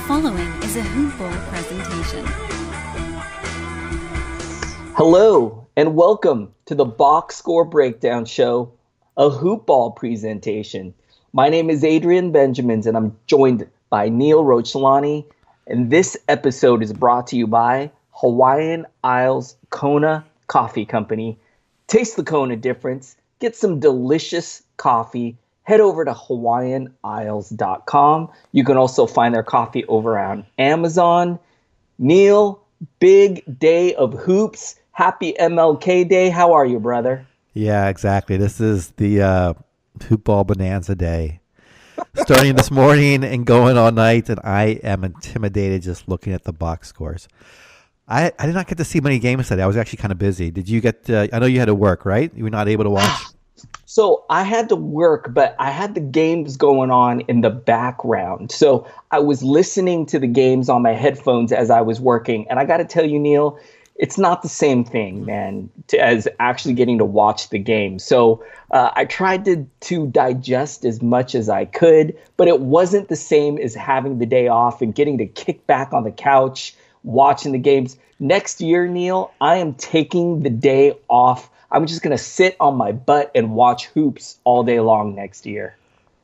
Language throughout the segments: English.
following is a Hoop Ball presentation. Hello, and welcome to the Box Score Breakdown Show, a Hoop Ball presentation. My name is Adrian Benjamins, and I'm joined by Neil Rochelani, and this episode is brought to you by Hawaiian Isles Kona Coffee Company. Taste the Kona difference. Get some delicious coffee. Head over to hawaiianisles.com. You can also find their coffee over on Amazon. Neil, big day of hoops. Happy MLK Day. How are you, brother? Yeah, exactly. This is the Hoop Ball Bonanza Day. Starting this morning and going all night, and I am intimidated just looking at the box scores. I did not get to see many games today. I was actually kind of busy. Did you get I know you had to work, right? You were not able to watch? So I had to work, but I had the games going on in the background. So I was listening to the games on my headphones as I was working. And I got to tell you, Neil, it's not the same thing, man, as actually getting to watch the game. So I tried to digest as much as I could, but it wasn't the same as having the day off and getting to kick back on the couch, watching the games. Next year, Neil, I am taking the day off. I'm just going to sit on my butt and watch hoops all day long next year.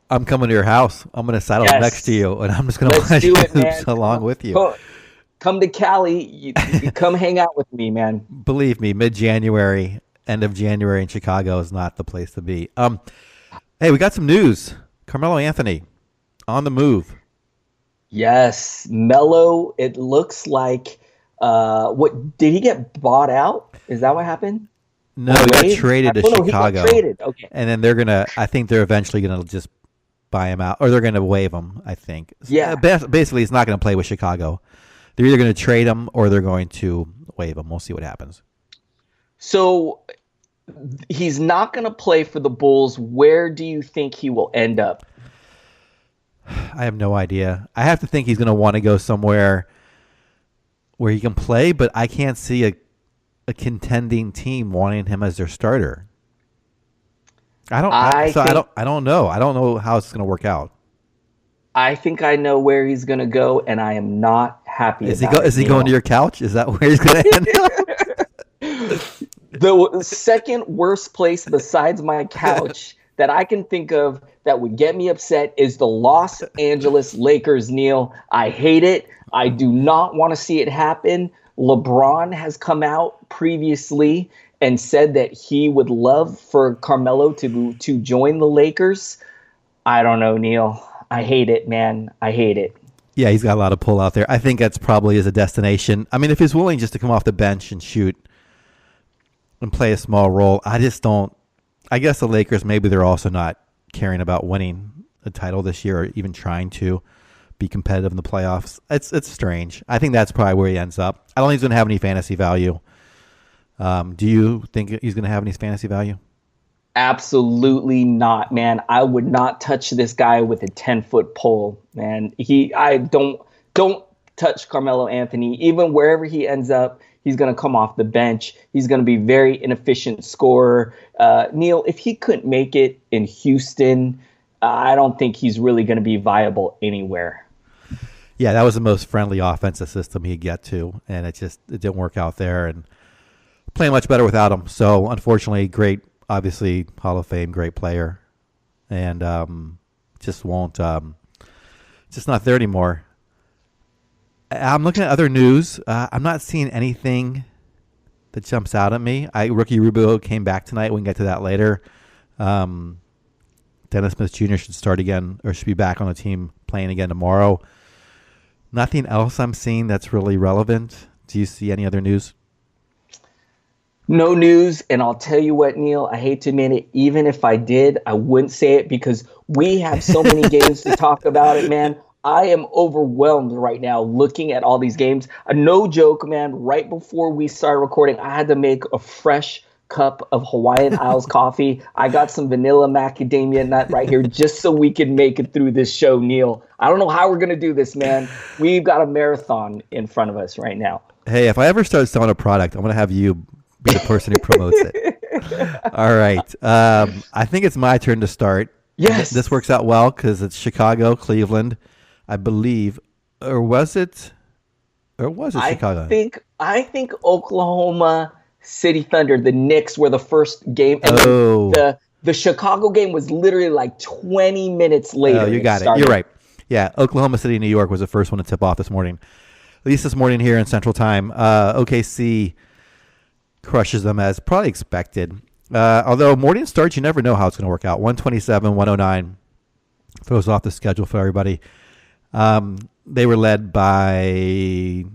I'm coming to your house. I'm going to saddle next to you, and I'm just going to watch hoops along with you. Come to Cali. You come hang out with me, man. Believe me, mid-January, end of January in Chicago is not the place to be. Hey, we got some news. Carmelo Anthony on the move. Yes, Melo. It looks like what did he get bought out? Is that what happened? No, he got traded to Chicago. He got traded. Okay. And then I think they're eventually going to just buy him out, or they're going to waive him, I think. Yeah. Basically, he's not going to play with Chicago. They're either going to trade him or they're going to waive him. We'll see what happens. So he's not going to play for the Bulls. Where do you think he will end up? I have no idea. I have to think he's going to want to go somewhere where he can play, but I can't see a contending team wanting him as their starter. I don't know. I don't know how it's going to work out. I think I know where he's going to go, and I am not happy Is he going to your couch? Is that where he's going to end up? The second worst place besides my couch that I can think of that would get me upset is the Los Angeles Lakers, Neil. I hate it. I do not want to see it happen. LeBron has come out previously and said that he would love for Carmelo to join the Lakers. I don't know, Neil. I hate it, man. I hate it. Yeah, he's got a lot of pull out there. I think that's probably as a destination. I mean, if he's willing just to come off the bench and shoot and play a small role, I just don't. I guess the Lakers, maybe they're also not caring about winning a title this year or even trying to be competitive in the playoffs. It's strange. I think that's probably where he ends up. I don't think he's going to have any fantasy value. Do you think he's going to have any fantasy value? Absolutely not, man. I would not touch this guy with a 10-foot pole, man. I don't touch Carmelo Anthony. Even wherever he ends up, he's going to come off the bench. He's going to be very inefficient scorer. Neil, if he couldn't make it in Houston, I don't think he's really going to be viable anywhere. Yeah, that was the most friendly offensive system he'd get to, and it didn't work out there, and playing much better without him. So, unfortunately, great, obviously, Hall of Fame, great player, and just not there anymore. I'm looking at other news. I'm not seeing anything that jumps out at me. Rookie Rubio came back tonight. We can get to that later. Dennis Smith Jr. should start again, or should be back on the team playing again tomorrow. Nothing else I'm seeing that's really relevant. Do you see any other news? No news, and I'll tell you what, Neil, I hate to admit it, even if I did, I wouldn't say it because we have so many games to talk about it, man. I am overwhelmed right now looking at all these games. No joke, man, right before we started recording, I had to make a fresh cup of Hawaiian Isles coffee. I got some vanilla macadamia nut right here just so we can make it through this show, Neil. I don't know how we're going to do this, man. We've got a marathon in front of us right now. Hey, if I ever start selling a product, I'm going to have you be the person who promotes it. All right. I think it's my turn to start. Yes. This works out well because it's Chicago, Cleveland, I believe, Or was it? Or was it Chicago? I think Oklahoma City Thunder, the Knicks, were the first game, and Oh. the Chicago game was literally like 20 minutes later. Oh, you got it. You're right. Yeah, Oklahoma City, New York was the first one to tip off this morning. At least this morning here in Central Time. OKC crushes them as probably expected. Although morning starts, you never know how it's going to work out. 127, 109 throws off the schedule for everybody. They were led by a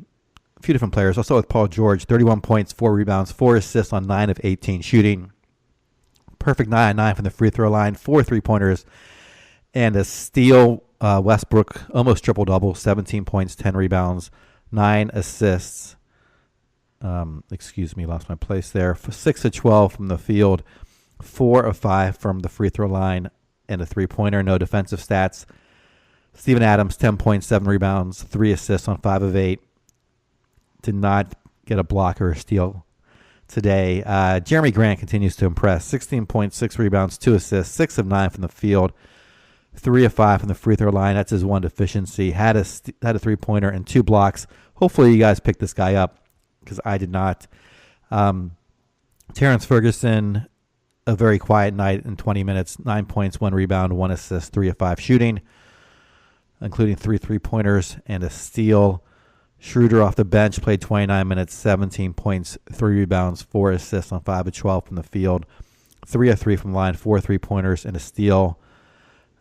few different players. I'll start with Paul George, 31 points, 4 rebounds, 4 assists on 9 of 18 shooting. Perfect 9-9 from the free throw line, 4 three-pointers, and a steal. Westbrook almost triple-double, 17 points, 10 rebounds, 9 assists. Lost my place there. 6 of 12 from the field, 4 of 5 from the free throw line, and a three-pointer. No defensive stats. Steven Adams, 10 points, 7 rebounds, 3 assists on 5 of 8. Did not get a block or a steal today. Jeremy Grant continues to impress. 16 points, 6 rebounds, 2 assists, 6 of 9 from the field, 3 of 5 from the free throw line. That's his one deficiency. Had a three-pointer and 2 blocks. Hopefully you guys picked this guy up because I did not. Terrence Ferguson, a very quiet night in 20 minutes. 9 points, 1 rebound, 1 assist, 3 of 5 shooting, including 3 three-pointers and a steal. Schroeder off the bench played 29 minutes, 17 points, 3 rebounds, 4 assists on 5 of 12 from the field, 3 of 3 from line, 4 three-pointers, and a steal.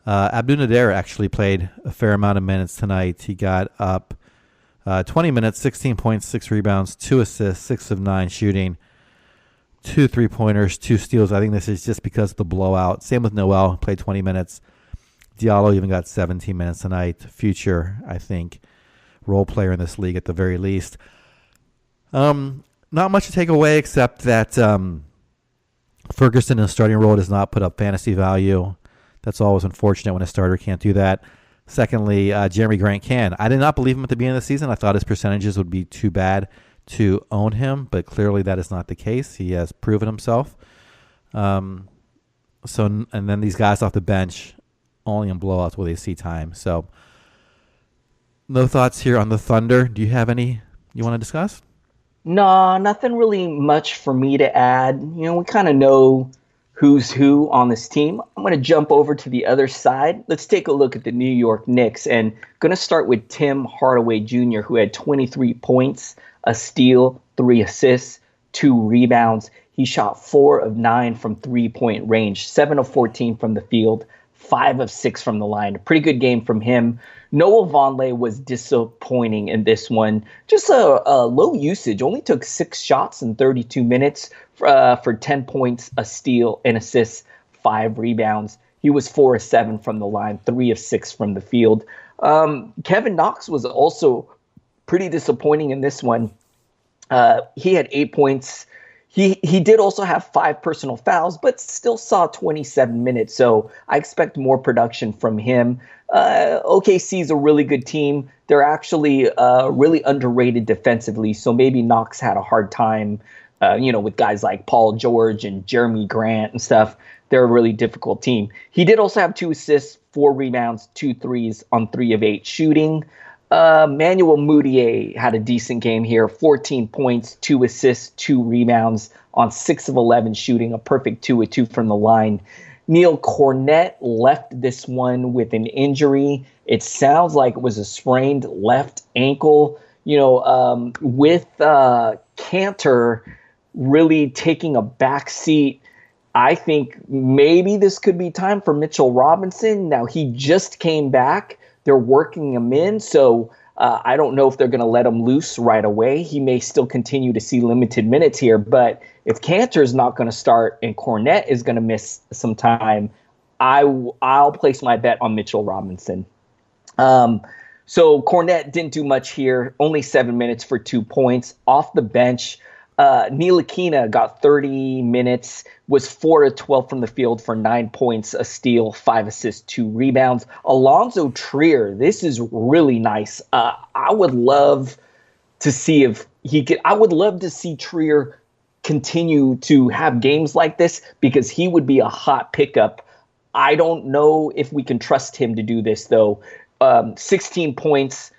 Abdul Nader actually played a fair amount of minutes tonight. He got up 20 minutes, 16 points, 6 rebounds, 2 assists, 6 of 9 shooting, 2 three-pointers, 2 steals. I think this is just because of the blowout. Same with Noel, played 20 minutes. Diallo even got 17 minutes tonight. Future, I think, role player in this league at the very least. Not much to take away except that Ferguson in a starting role does not put up fantasy value. That's always unfortunate when a starter can't do that. Secondly, Jeremy Grant can. I did not believe him at the beginning of the season. I thought his percentages would be too bad to own him, but clearly that is not the case. He has proven himself. And then these guys off the bench, only in blowouts will they see time. So no thoughts here on the Thunder. Do you have any you want to discuss? No, nothing really much for me to add. We kind of know who's who on this team. I'm going to jump over to the other side. Let's take a look at the New York Knicks, and going to start with Tim Hardaway Jr., who had 23 points, a steal, 3 assists, 2 rebounds. He shot 4 of 9 from three-point range, 7 of 14 from the field, 5 of 6 from the line. A pretty good game from him. Noah Vonleh was disappointing in this one. Just a low usage. Only took 6 shots in 32 minutes for 10 points, a steal, an assist, 5 rebounds. He was 4 of 7 from the line, 3 of 6 from the field. Kevin Knox was also pretty disappointing in this one. He had 8 points. He did also have 5 personal fouls, but still saw 27 minutes. So I expect more production from him. OKC is a really good team. They're actually really underrated defensively. So maybe Knox had a hard time, with guys like Paul George and Jeremy Grant and stuff. They're a really difficult team. He did also have 2 assists, 4 rebounds, 2 threes on 3 of 8 shooting. Manuel Mudiay had a decent game here, 14 points, 2 assists, 2 rebounds on 6 of 11 shooting, a perfect 2 of 2 from the line. Neil Cornette left this one with an injury. It sounds like it was a sprained left ankle. With Cantor really taking a back seat, I think maybe this could be time for Mitchell Robinson. Now, he just came back. They're working him in, so I don't know if they're going to let him loose right away. He may still continue to see limited minutes here, but if Cantor's not going to start and Cornette is going to miss some time, I'll place my bet on Mitchell Robinson. So Cornette didn't do much here, only 7 minutes for 2 points. Off the bench, Ntilikina got 30 minutes, was 4 of 12 from the field for 9 points, a steal, 5 assists, 2 rebounds. Alonzo Trier, this is really nice. I would love to see I would love to see Trier continue to have games like this because he would be a hot pickup. I don't know if we can trust him to do this, though. 16 points,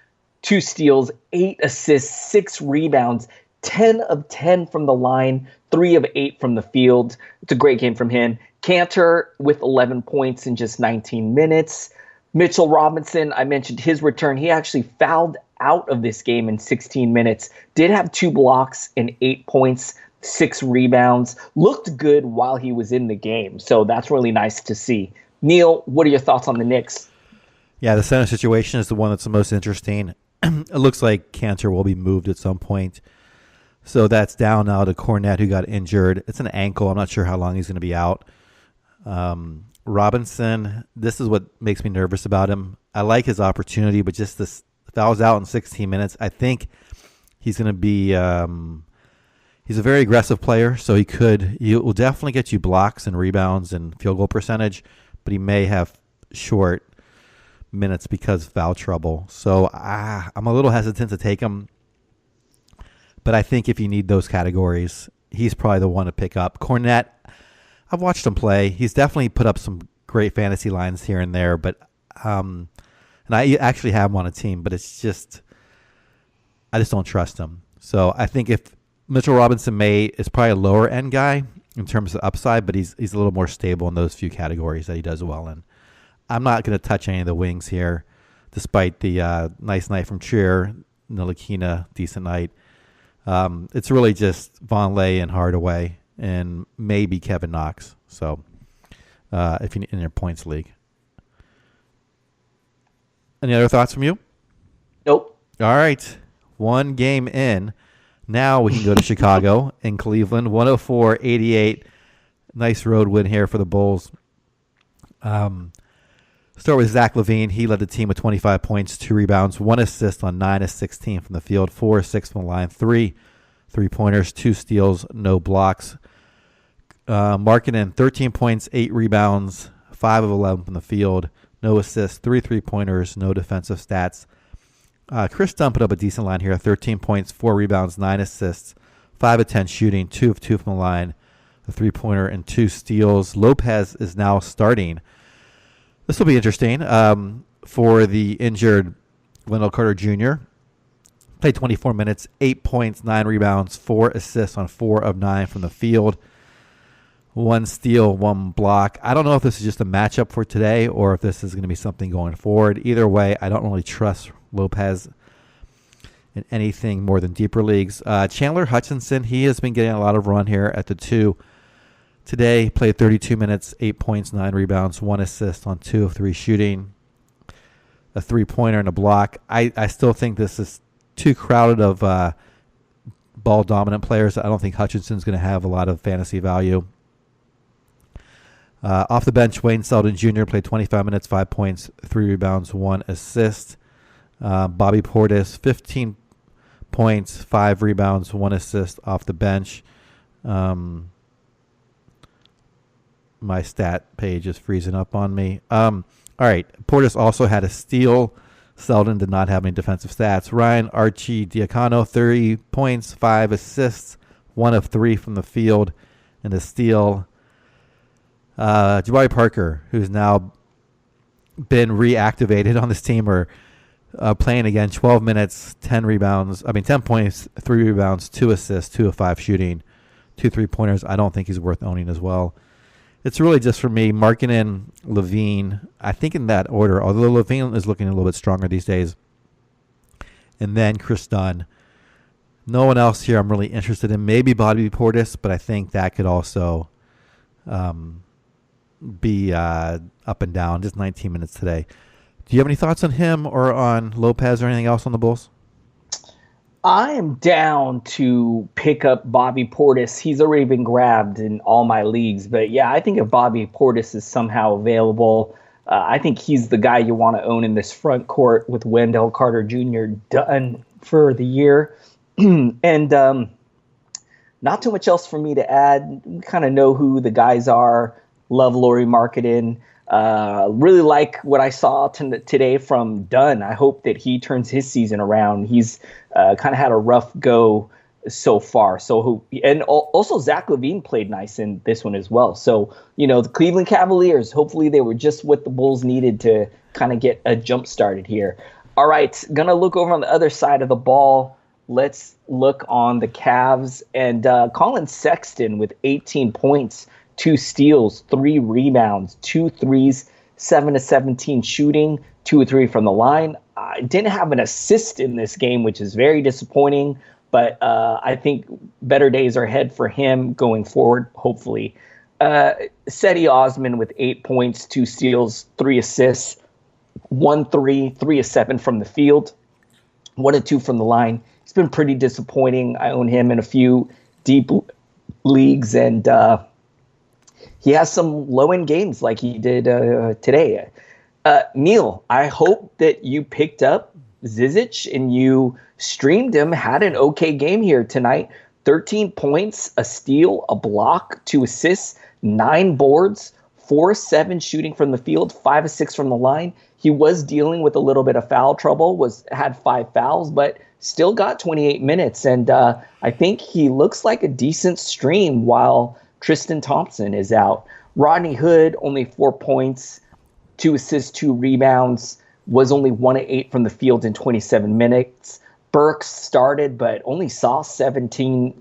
2 steals, 8 assists, 6 rebounds, 10 of 10 from the line, 3 of 8 from the field. It's a great game from him. Cantor with 11 points in just 19 minutes. Mitchell Robinson, I mentioned his return. He actually fouled out of this game in 16 minutes. Did have 2 blocks and 8 points, 6 rebounds. Looked good while he was in the game. So that's really nice to see. Neil, what are your thoughts on the Knicks? Yeah, the center situation is the one that's the most interesting. It looks like Cantor will be moved at some point. So that's down now to Cornette, who got injured. It's an ankle. I'm not sure how long he's going to be out. Robinson, this is what makes me nervous about him. I like his opportunity, but just this, if I was out in 16 minutes, I think he's going to be he's a very aggressive player, so he will definitely get you blocks and rebounds and field goal percentage, but he may have short minutes because of foul trouble. So I'm a little hesitant to take him, but I think if you need those categories, he's probably the one to pick up. Cornette, I've watched him play. He's definitely put up some great fantasy lines here and there, but and I actually have him on a team, but it's just I just don't trust him. So I think if Mitchell Robinson is probably a lower end guy in terms of upside, but he's a little more stable in those few categories that he does well in. I'm not going to touch any of the wings here, despite the nice night from Trier, Ntilikina, decent night. It's really just Vonleh and Hardaway and maybe Kevin Knox. So if you're in your points league. Any other thoughts from you? Nope. All right. One game in. Now we can go to Chicago and Cleveland. 104-88. Nice road win here for the Bulls. Start with Zach LaVine. He led the team with 25 points, 2 rebounds, 1 assist on 9 of 16 from the field, 4 of 6 from the line, 3 3-pointers, 2 steals, no blocks. Markkanen, 13 points, 8 rebounds, 5 of 11 from the field, no assists, 3 3-pointers, no defensive stats. Chris Dunn put up a decent line here, 13 points, 4 rebounds, 9 assists, 5 of 10 shooting, 2 of 2 from the line, a 3-pointer, and 2 steals. Lopez is now starting. This will be interesting for the injured Wendell Carter Jr. Played 24 minutes, 8 points, 9 rebounds, 4 assists on 4 of 9 from the field. 1 steal, 1 block. I don't know if this is just a matchup for today or if this is going to be something going forward. Either way, I don't really trust Lopez in anything more than deeper leagues. Chandler Hutchinson, he has been getting a lot of run here at the 2. Today, played 32 minutes, 8 points, 9 rebounds, 1 assist on 2 of 3 shooting, a 3-pointer and a block. I still think this is too crowded of ball-dominant players. I don't think Hutchinson's going to have a lot of fantasy value. Off the bench, Wayne Selden Jr. played 25 minutes, 5 points, 3 rebounds, 1 assist. Bobby Portis, 15 points, 5 rebounds, 1 assist off the bench. My stat page is freezing up on me. All right. Portis also had a steal. Selden did not have any defensive stats. Ryan Arcidiacono, 30 points, 5 assists, 1 of 3 from the field, and a steal. Jabari Parker, who's now been reactivated on this team, or playing again, 12 minutes, 10 points, 3 rebounds, 2 assists, 2 of 5 shooting, 2 3-pointers. I don't think he's worth owning as well. It's really just for me, Markkanen, LaVine, I think in that order, although LaVine is looking a little bit stronger these days. And then Chris Dunn. No one else here I'm really interested in. Maybe Bobby Portis, but I think that could also be up and down, just 19 minutes today. Do you have any thoughts on him or on Lopez or anything else on the Bulls? I am down to pick up Bobby Portis. He's already been grabbed in all my leagues. But, yeah, I think if Bobby Portis is somehow available, I think he's the guy you want to own in this front court with Wendell Carter Jr. done for the year. And not too much else for me to add. We kind of know who the guys are. Love Lauri Markkanen. Really like what I saw today from Dunn. I hope that he turns his season around. He's kind of had a rough go so far. And also Zach LaVine played nice in this one as well. So, the Cleveland Cavaliers, hopefully they were just what the Bulls needed to kind of get a jump started here. All right, gonna look over on the other side of the ball. Let's look on the Cavs and Colin Sexton with 18 points, 2 steals, 3 rebounds, 2 threes, 7 to 17 shooting, 2 or 3 from the line. I didn't have an assist in this game, which is very disappointing, but I think better days are ahead for him going forward, hopefully. Cedi Osman with 8 points, 2 steals, 3 assists, 1 3, 3 of 7 from the field, 1 of 2 from the line. He's been pretty disappointing. I own him in a few deep leagues, and he has some low-end games like he did today. Neil, I hope that you picked up Zizic and you streamed him, had an okay game here tonight. 13 points, a steal, a block, 2 assists, 9 boards, 4 of 7 shooting from the field, 5 of 6 from the line. He was dealing with a little bit of foul trouble, had 5 fouls, but still got 28 minutes. And I think he looks like a decent stream while Tristan Thompson is out. Rodney Hood, only 4 points, 2 assists, 2 rebounds, was only 1 of 8 from the field in 27 minutes. Burks started, but only saw 17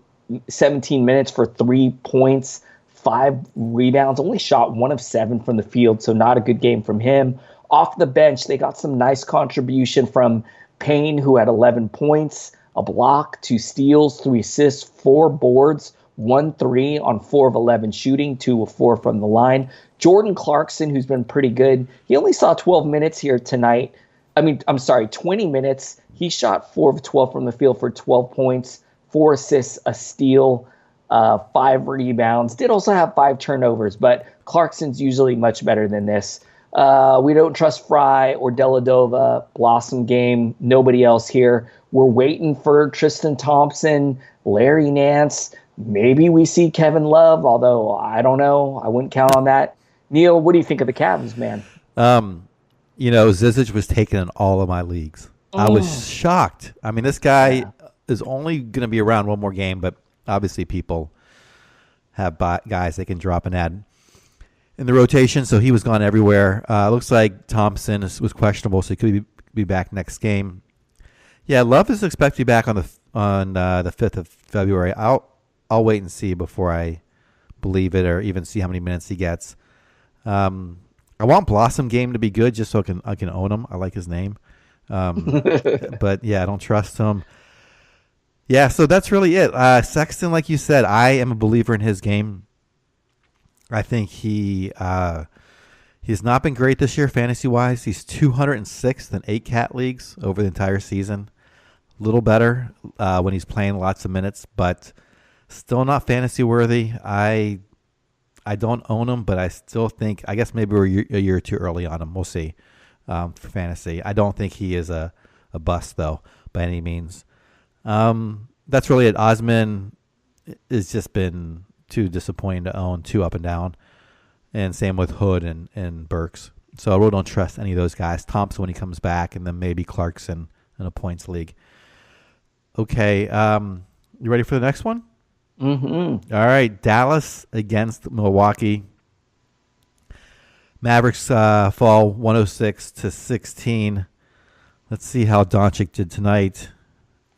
minutes for 3 points, 5 rebounds, only shot 1 of 7 from the field, so not a good game from him. Off the bench, they got some nice contribution from Payne, who had 11 points, a block, 2 steals, 3 assists, 4 boards, 1 3 on 4 of 11 shooting, 2 of 4 from the line. Jordan Clarkson, who's been pretty good, he only saw 12 minutes here tonight. 20 minutes. He shot 4 of 12 from the field for 12 points, 4 assists, a steal, 5 rebounds. Did also have 5 turnovers, but Clarkson's usually much better than this. We don't trust Fry or Deladova. Blossom game. Nobody else here. We're waiting for Tristan Thompson, Larry Nance. Maybe we see Kevin Love, although I don't know. I wouldn't count on that. Neil, what do you think of the Cavs, man? Zizic was taken in all of my leagues. I was shocked. I mean, this guy is only going to be around one more game, but obviously people have guys they can drop and add in the rotation, so he was gone everywhere. Looks like Thompson was questionable, so he could be back next game. Yeah, Love is expected to be back on the 5th of February. I'll wait and see before I believe it or even see how many minutes he gets. I want Blossom game to be good just so I can own him. I like his name, but yeah, I don't trust him. Yeah, so that's really it. Sexton, like you said, I am a believer in his game. I think he's not been great this year fantasy-wise. He's 206th in 8 cat leagues over the entire season. A little better when he's playing lots of minutes, but still not fantasy-worthy. I don't own him, but I still think, I guess maybe we're a year too early on him. We'll see for fantasy. I don't think he is a bust, though, by any means. That's really it. Osman has just been too disappointing to own, too up and down. And same with Hood and Burks. So I really don't trust any of those guys. Thompson when he comes back, and then maybe Clarkson in a points league. Okay, you ready for the next one? Mm-hmm. All right, Dallas against Milwaukee. Mavericks fall 106-16. Let's see how Doncic did tonight.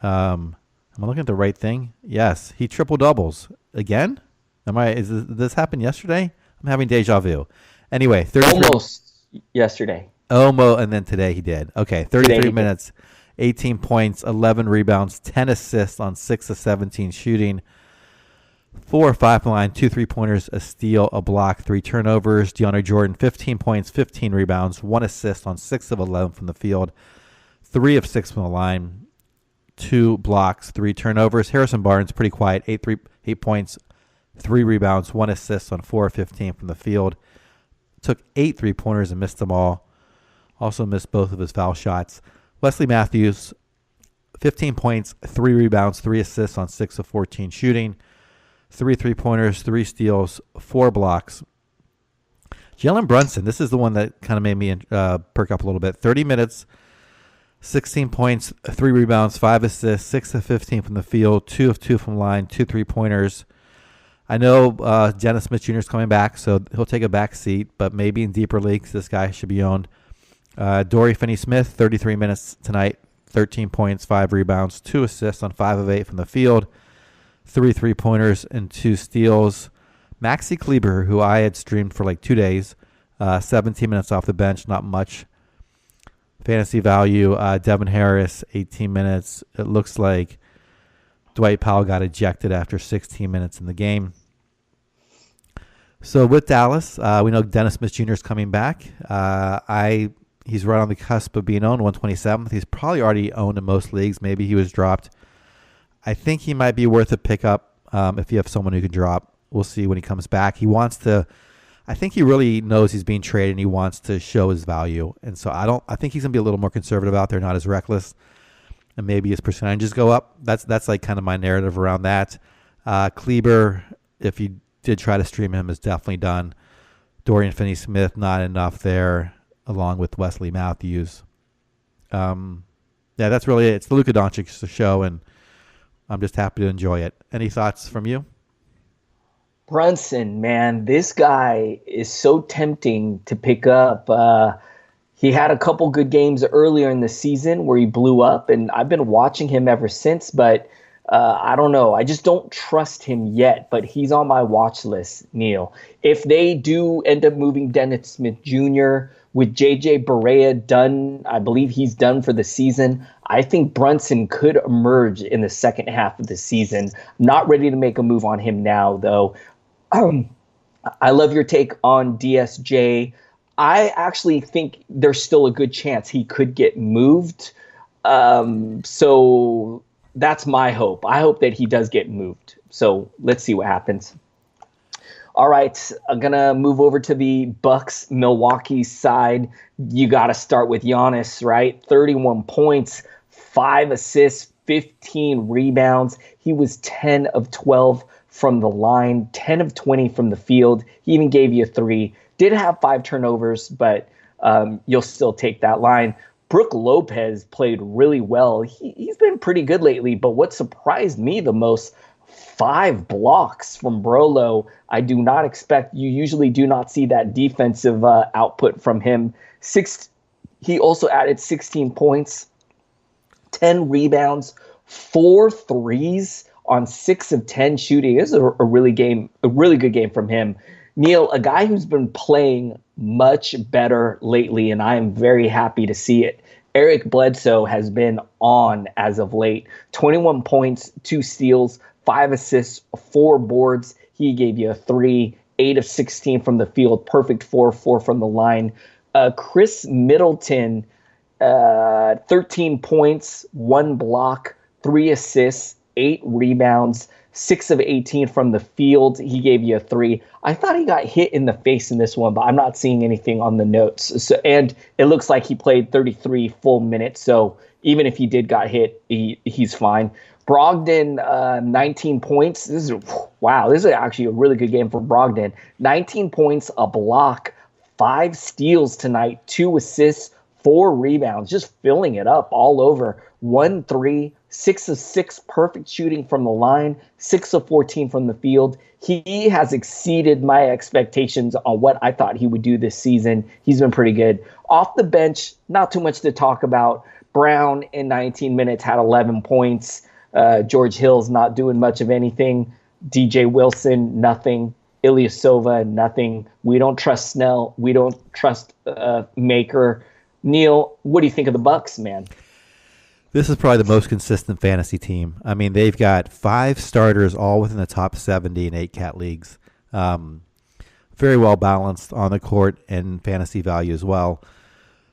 Am I looking at the right thing? Yes, he triple doubles again. Did this happen yesterday? I'm having deja vu. Anyway, 33. Almost yesterday. Almost, and then today he did. Okay, 33 minutes, 18 points, 11 rebounds, 10 assists on 6 of 17 shooting, 4 or 5 from the line, 2 3-pointers, a steal, a block, 3 turnovers. DeAndre Jordan, 15 points, 15 rebounds, 1 assist on 6 of 11 from the field, 3 of 6 from the line, 2 blocks, 3 turnovers. Harrison Barnes, pretty quiet, 8 points, 3 rebounds, 1 assist on 4 of 15 from the field. Took 8 3-pointers and missed them all. Also missed both of his foul shots. Wesley Matthews, 15 points, 3 rebounds, 3 assists on 6 of 14 shooting. 3 3-pointers, 3 steals, 4 blocks. Jalen Brunson, this is the one that kind of made me perk up a little bit. 30 minutes, 16 points, 3 rebounds, 5 assists, 6 of 15 from the field, 2 of 2 from line, 2 3-pointers. I know Dennis Smith Jr. is coming back, so he'll take a back seat, but maybe in deeper leagues, this guy should be owned. Dory Finney-Smith, 33 minutes tonight, 13 points, 5 rebounds, 2 assists on 5 of 8 from the field, 3 3-pointers, and 2 steals. Maxi Kleber, who I had streamed for like 2 days, 17 minutes off the bench, not much. Fantasy value, Devin Harris, 18 minutes. It looks like Dwight Powell got ejected after 16 minutes in the game. So with Dallas, we know Dennis Smith Jr. is coming back. He's right on the cusp of being owned, 127th. He's probably already owned in most leagues. Maybe he was dropped. I think he might be worth a pickup if you have someone who can drop. We'll see when he comes back. I think he really knows he's being traded and he wants to show his value. And so I think he's going to be a little more conservative out there, not as reckless. And maybe his percentages go up. That's like kind of my narrative around that. Kleber, if you did try to stream him, is definitely done. Dorian Finney-Smith, not enough there, along with Wesley Matthews. That's really it. It's the Luka Doncic show, and I'm just happy to enjoy it. Any thoughts from you? Brunson, man, this guy is so tempting to pick up. He had a couple good games earlier in the season where he blew up, and I've been watching him ever since, but I don't know. I just don't trust him yet, but he's on my watch list, Neil. If they do end up moving Dennis Smith Jr. with J.J. Barea done, I believe he's done for the season, I think Brunson could emerge in the second half of the season. Not ready to make a move on him now, though. I love your take on DSJ. I actually think there's still a good chance he could get moved. So that's my hope. I hope that he does get moved. So let's see what happens. All right, I'm going to move over to the Bucks Milwaukee side. You got to start with Giannis, right? 31 points, 5 assists, 15 rebounds. He was 10 of 12 from the line, 10 of 20 from the field. He even gave you a 3. Did have 5 turnovers, but you'll still take that line. Brook Lopez played really well. He's been pretty good lately, but what surprised me the most, 5 blocks from Brolo. I do not expect, you usually do not see that defensive output from him. He also added 16 points, 10 rebounds, 4 threes on 6 of 10 shooting. This is a really good game from him. Neil, a guy who's been playing much better lately, and I am very happy to see it. Eric Bledsoe has been on as of late. 21 points, 2 steals, 5 assists, 4 boards. He gave you a 3, 8 of 16 from the field, perfect 4-4 from the line. Chris Middleton, 13 points, 1 block, 3 assists, 8 rebounds, 6 of 18 from the field. He gave you a 3. I thought he got hit in the face in this one, but I'm not seeing anything on the notes. So, and it looks like he played 33 full minutes. So even if he did got hit, he's fine. Brogdon, 19 points. This is actually a really good game for Brogdon. 19 points, a block, 5 steals tonight, 2 assists, 4 rebounds, just filling it up all over. 1 3, 6 of 6 perfect shooting from the line, 6 of 14 from the field. He has exceeded my expectations on what I thought he would do this season. He's been pretty good. Off the bench, not too much to talk about. Brown in 19 minutes had 11 points. George Hill's not doing much of anything. DJ Wilson, nothing. Ilyasova, nothing. We don't trust Snell. We don't trust Maker. Neil, what do you think of the Bucks, man? This is probably the most consistent fantasy team. I mean, they've got 5 starters all within the top 70 in 8 cat leagues. Very well balanced on the court and fantasy value as well.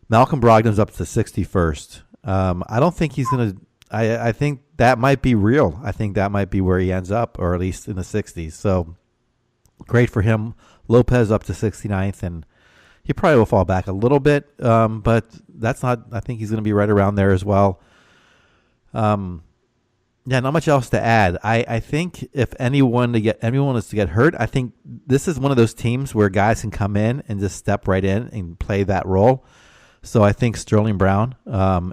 Malcolm Brogdon's up to 61st. I don't think he's going to – I think that might be real. I think that might be where he ends up, or at least in the 60s. So great for him. Lopez up to 69th, and he probably will fall back a little bit, but that's not – I think he's going to be right around there as well. Not much else to add. I think if anyone is to get hurt, I think this is one of those teams where guys can come in and just step right in and play that role. So I think Sterling Brown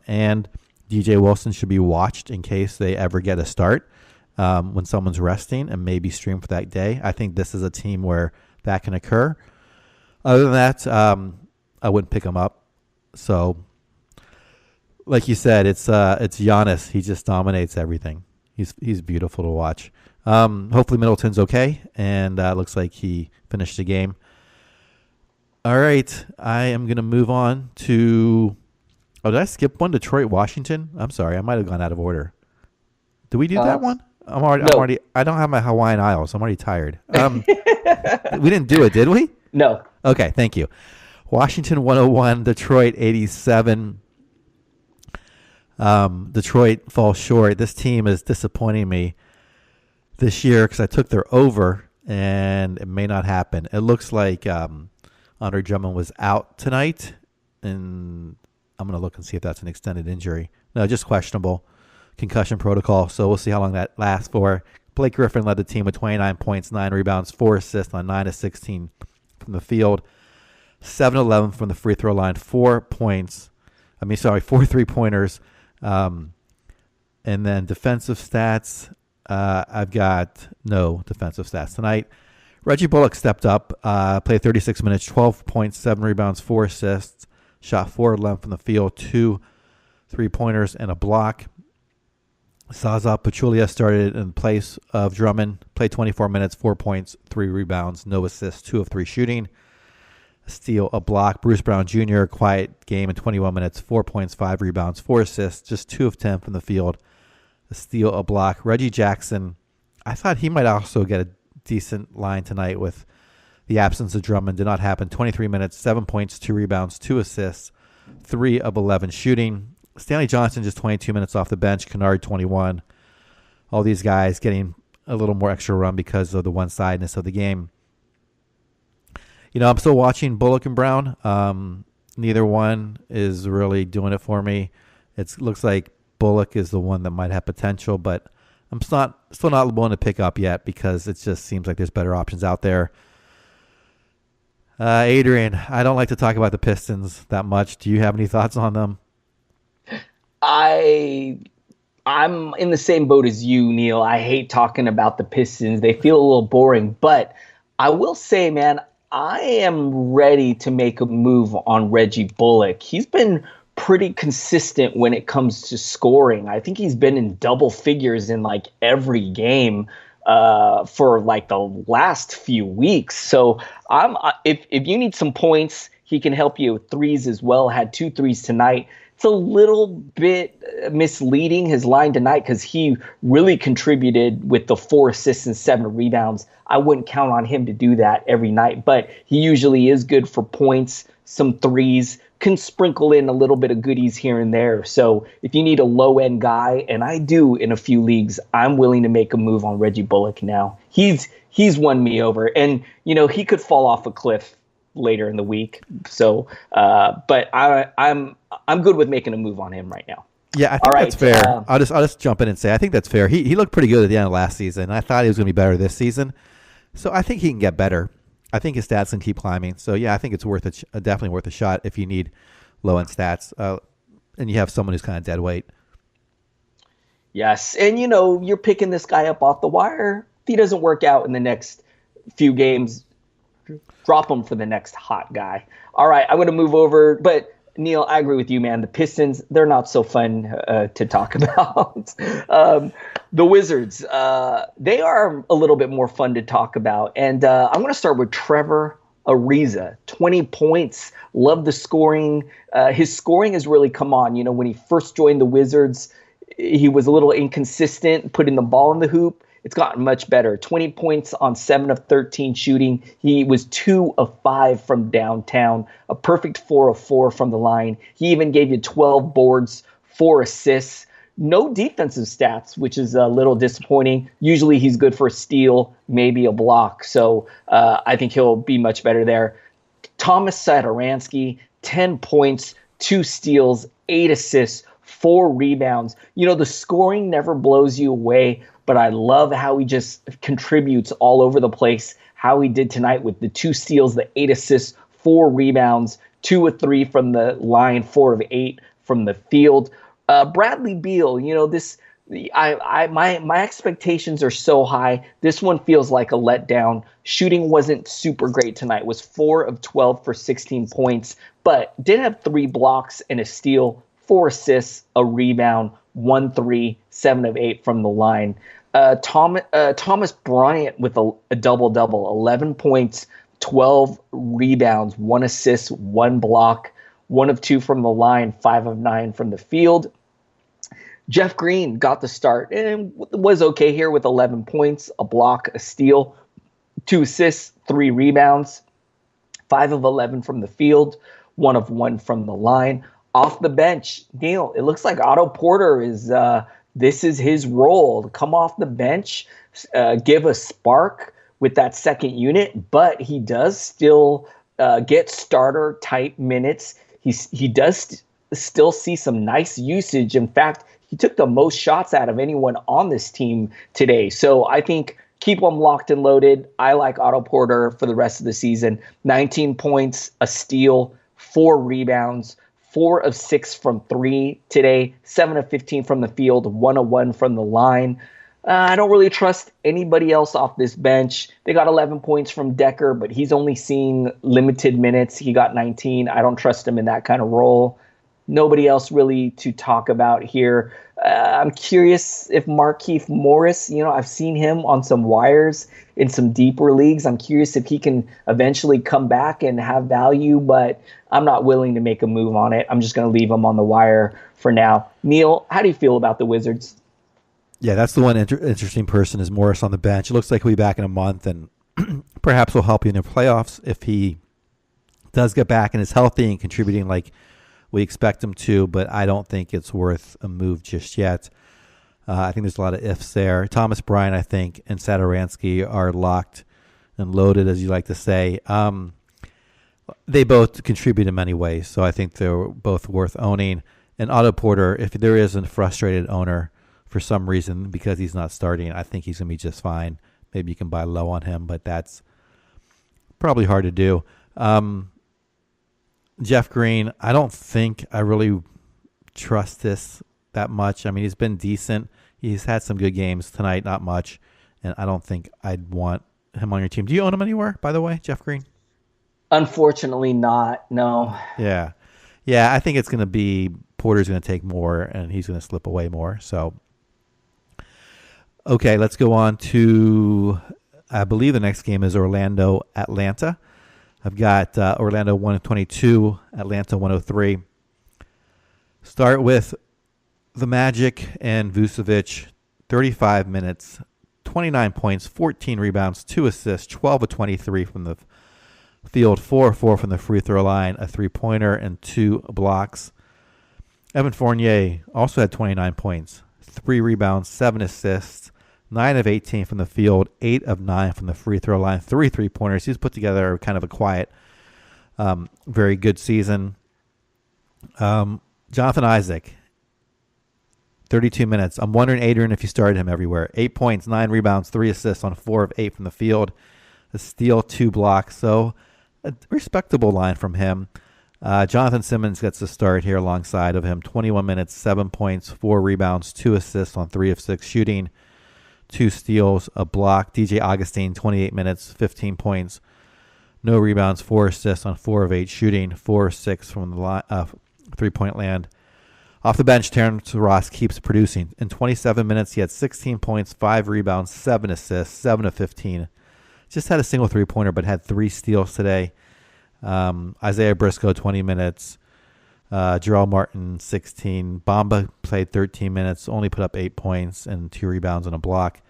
and DJ Wilson should be watched in case they ever get a start when someone's resting and maybe stream for that day. I think this is a team where that can occur. Other than that, I wouldn't pick them up. So, like you said, it's Giannis. He just dominates everything. He's beautiful to watch. Hopefully Middleton's okay, and looks like he finished the game. All right, I am going to move on to. Oh, did I skip one? Detroit, Washington. I'm sorry, I might have gone out of order. Did we do that one? I'm already. I don't have my Hawaiian Isles. I'm already tired. We didn't do it, did we? No. Okay, thank you. Washington 101, Detroit 87. Detroit falls short. This team is disappointing me this year because I took their over, and it may not happen. It looks like Andre Drummond was out tonight, and I'm going to look and see if that's an extended injury. No, just questionable. Concussion protocol, so we'll see how long that lasts for. Blake Griffin led the team with 29 points, 9 rebounds, 4 assists on 9 of 16 from the field. 7-11 from the free throw line, 4 3-pointers. And then defensive stats, I've got no defensive stats tonight. Reggie Bullock stepped up, played 36 minutes, 12 points, 7 rebounds, 4 assists, shot 4-11 from the field, 2 3-pointers, and a block. Zaza Pachulia started in place of Drummond, played 24 minutes, 4 points, 3 rebounds, no assists, 2 of 3 shooting. A steal, a block. Bruce Brown Jr., quiet game in 21 minutes, 4 points, 5 rebounds, 4 assists, just 2 of 10 from the field. A steal, a block. Reggie Jackson, I thought he might also get a decent line tonight with the absence of Drummond. Did not happen. 23 minutes, 7 points, 2 rebounds, 2 assists, 3 of 11 shooting. Stanley Johnson just 22 minutes off the bench. Kennard 21. All these guys getting a little more extra run because of the one-sidedness of the game. You know, I'm still watching Bullock and Brown. Neither one is really doing it for me. It looks like Bullock is the one that might have potential, but I'm still not willing to pick up yet because it just seems like there's better options out there. Adrian, I don't like to talk about the Pistons that much. Do you have any thoughts on them? I'm in the same boat as you, Neil. I hate talking about the Pistons. They feel a little boring, but I will say, man, I am ready to make a move on Reggie Bullock. He's been pretty consistent when it comes to scoring. I think he's been in double figures in like every game for like the last few weeks. So if you need some points, he can help you with threes as well. Had 2 threes tonight. It's a little bit misleading, his line tonight, because he really contributed with the 4 assists and 7 rebounds. I wouldn't count on him to do that every night, but he usually is good for points, some threes, can sprinkle in a little bit of goodies here and there. So if you need a low-end guy, and I do in a few leagues, I'm willing to make a move on Reggie Bullock now. He's won me over, and you know he could fall off a cliff later in the week. So, but I'm good with making a move on him right now. Yeah, I think that's fair. I'll just jump in and say I think that's fair. He looked pretty good at the end of last season. I thought he was going to be better this season, so I think he can get better. I think his stats can keep climbing. So yeah, I think it's definitely worth a shot if you need low end stats, and you have someone who's kind of dead weight. Yes, and you know you're picking this guy up off the wire. If he doesn't work out in the next few games, drop him for the next hot guy. All right, I'm going to move over. But, Neil, I agree with you, man. The Pistons, they're not so fun to talk about. The Wizards, they are a little bit more fun to talk about. And I'm going to start with Trevor Ariza. 20 points. Love the scoring. His scoring has really come on. You know, when he first joined the Wizards, he was a little inconsistent, putting the ball in the hoop. It's gotten much better. 20 points on 7 of 13 shooting. He was 2 of 5 from downtown, a perfect 4 of 4 from the line. He even gave you 12 boards, 4 assists. No defensive stats, which is a little disappointing. Usually he's good for a steal, maybe a block. So I think he'll be much better there. Thomas Satoransky, 10 points, 2 steals, 8 assists, 4 rebounds. You know, the scoring never blows you away, but I love how he just contributes all over the place, how he did tonight with the 2 steals, the 8 assists, 4 rebounds, 2 of 3 from the line, 4 of 8 from the field. Bradley Beal, you know, this My expectations are so high. This one feels like a letdown. Shooting wasn't super great tonight. It was 4 of 12 for 16 points, but did have 3 blocks and a steal, 4 assists, a rebound, 1 3, 7 of 8 from the line. Thomas Bryant with a double-double, 11 points, 12 rebounds, 1 assist, 1 block, 1 of 2 from the line, 5 of 9 from the field. Jeff Green got the start and was okay here with 11 points, a block, a steal, 2 assists, 3 rebounds, 5 of 11 from the field, 1 of 1 from the line. Off the bench, Neil, it looks like Otto Porter this is his role to come off the bench, give a spark with that second unit, but he does still get starter type minutes. He does still see some nice usage. In fact, he took the most shots out of anyone on this team today. So I think keep them locked and loaded. I like Otto Porter for the rest of the season. 19 points, a steal, 4 rebounds, 4 of 6 from 3 today, 7 of 15 from the field, 1 of 1 from the line. I don't really trust anybody else off this bench. They got 11 points from Decker, but he's only seen limited minutes. He got 19. I don't trust him in that kind of role. Nobody else really to talk about here. I'm curious if Markieff Morris, I've seen him on some wires in some deeper leagues. I'm curious if he can eventually come back and have value, but I'm not willing to make a move on it. I'm just going to leave him on the wire for now. Neil, how do you feel about the Wizards? Yeah, that's the one interesting person is Morris on the bench. It looks like he'll be back in a month, and perhaps will help you in the playoffs if he does get back and is healthy and contributing like we expect him to, but I don't think it's worth a move just yet. I think there's a lot of ifs there. Thomas Bryant, I think, and Satoransky are locked and loaded, as you like to say. They both contribute in many ways, so I think they're both worth owning. And Otto Porter, if there is a frustrated owner for some reason because he's not starting, I think he's going to be just fine. Maybe you can buy low on him, but that's probably hard to do. Jeff Green, I don't think I really trust this that much. I mean, he's been decent. He's had some good games tonight, not much. And I don't think I'd want him on your team. Do you own him anywhere, by the way, Jeff Green? Unfortunately not, no. Yeah. Yeah, I think it's going to be Porter's going to take more and he's going to slip away more. So, okay, let's go on to, I believe the next game is Orlando-Atlanta. I've got Orlando 122, Atlanta 103. Start with the Magic and Vucevic, 35 minutes, 29 points, 14 rebounds, 2 assists, 12 of 23 from the field, 4 of 4 from the free throw line, a three-pointer, and 2 blocks. Evan Fournier also had 29 points, 3 rebounds, 7 assists, 9 of 18 from the field, 8 of 9 from the free throw line, 3 3-pointers. He's put together kind of a quiet, very good season. Jonathan Isaac, 32 minutes. I'm wondering, Adrian, if you started him everywhere. 8 points, 9 rebounds, 3 assists on 4 of 8 from the field, a steal, 2 blocks. So a respectable line from him. Jonathan Simmons gets the start here alongside of him. 21 minutes, 7 points, 4 rebounds, 2 assists on 3 of 6 shooting. 2 steals, a block. DJ Augustine, 28 minutes, 15 points, no rebounds, 4 assists on 4 of 8 shooting, 4 of 6 from the three-point land. Off the bench, Terrence Ross keeps producing. In 27 minutes, he had 16 points, 5 rebounds, 7 assists, 7 of 15. Just had a single three-pointer, but had 3 steals today. Isaiah Briscoe, 20 minutes. Jarrell Martin, 16. Bamba played 13 minutes, only put up 8 points and 2 rebounds and a block.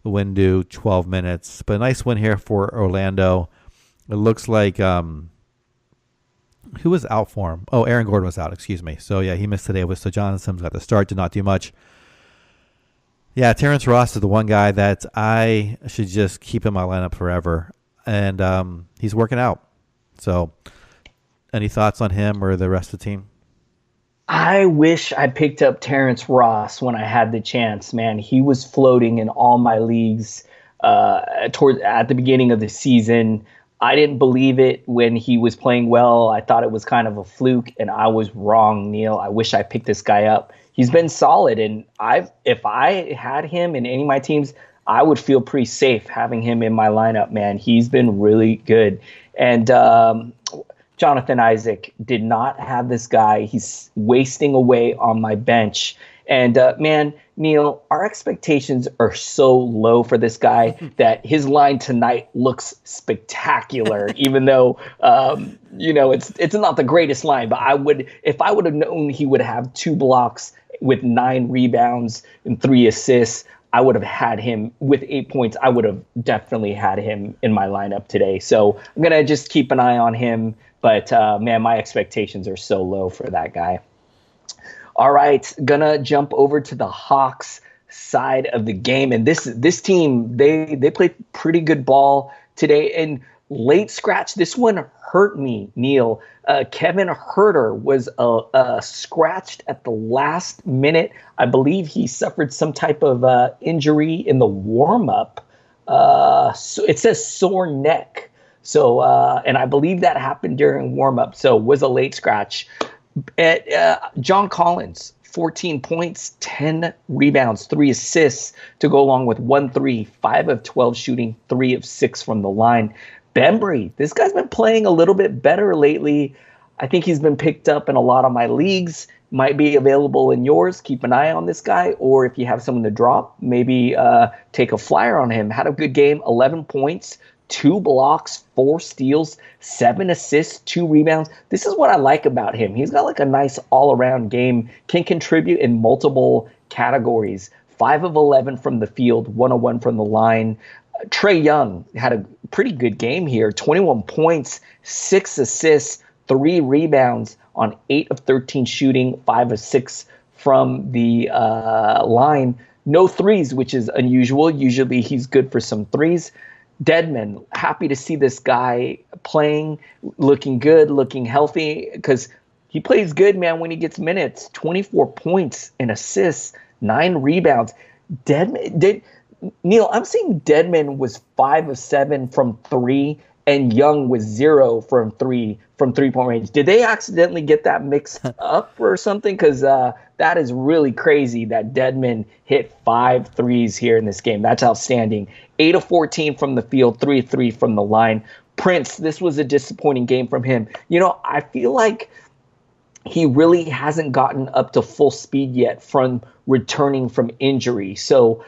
Windu, 12 minutes. But a nice win here for Orlando. It looks like, who was out for him? Oh, Aaron Gordon was out, excuse me. So, yeah, he missed today. So Jonathan Simmons got the start, did not do much. Yeah, Terrence Ross is the one guy that I should just keep in my lineup forever. And he's working out. So, any thoughts on him or the rest of the team? I wish I picked up Terrence Ross when I had the chance, man. He was floating in all my leagues at the beginning of the season. I didn't believe it when he was playing well. I thought it was kind of a fluke, and I was wrong, Neil. I wish I picked this guy up. He's been solid, and if I had him in any of my teams, I would feel pretty safe having him in my lineup, man. He's been really good. And Jonathan Isaac did not have this guy. He's wasting away on my bench. And man, Neil, our expectations are so low for this guy that his line tonight looks spectacular, even though it's not the greatest line. But if I would have known he would have 2 blocks with 9 rebounds and 3 assists, I would have had him with 8 points. I would have definitely had him in my lineup today. So I'm gonna just keep an eye on him. But man, my expectations are so low for that guy. All right, gonna jump over to the Hawks side of the game, and this team they played pretty good ball today. And late scratch, this one hurt me, Neil. Kevin Huerter was scratched at the last minute. I believe he suffered some type of injury in the warm up. So it says sore neck. So and I believe that happened during warm up. So was a late scratch. John Collins, 14 points, 10 rebounds, 3 assists to go along with 1-3, 5 of 12 shooting, 3 of 6 from the line. Bembry, this guy's been playing a little bit better lately. I think he's been picked up in a lot of my leagues. Might be available in yours. Keep an eye on this guy. Or if you have someone to drop, maybe take a flyer on him. Had a good game, 11 points, 2 blocks, 4 steals, 7 assists, 2 rebounds. This is what I like about him. He's got like a nice all-around game, can contribute in multiple categories. 5 of 11 from the field, 1 of 1 from the line. Trae Young had a pretty good game here, 21 points, 6 assists, 3 rebounds on 8 of 13 shooting, 5 of 6 from the line. No threes, which is unusual. Usually he's good for some threes. Dedmon, happy to see this guy playing, looking good, looking healthy, because he plays good, man, when he gets minutes. 24 points and assists, 9 rebounds. Neil, I'm seeing Dedmon was 5 of 7 from 3, and Young was 0 from 3-point range. Did they accidentally get that mixed up or something? Because that is really crazy that Dedmon hit 5 threes here in this game. That's outstanding. 8 of 14 from the field, 3 of 3 from the line. Prince, this was a disappointing game from him. I feel like he really hasn't gotten up to full speed yet from returning from injury. So,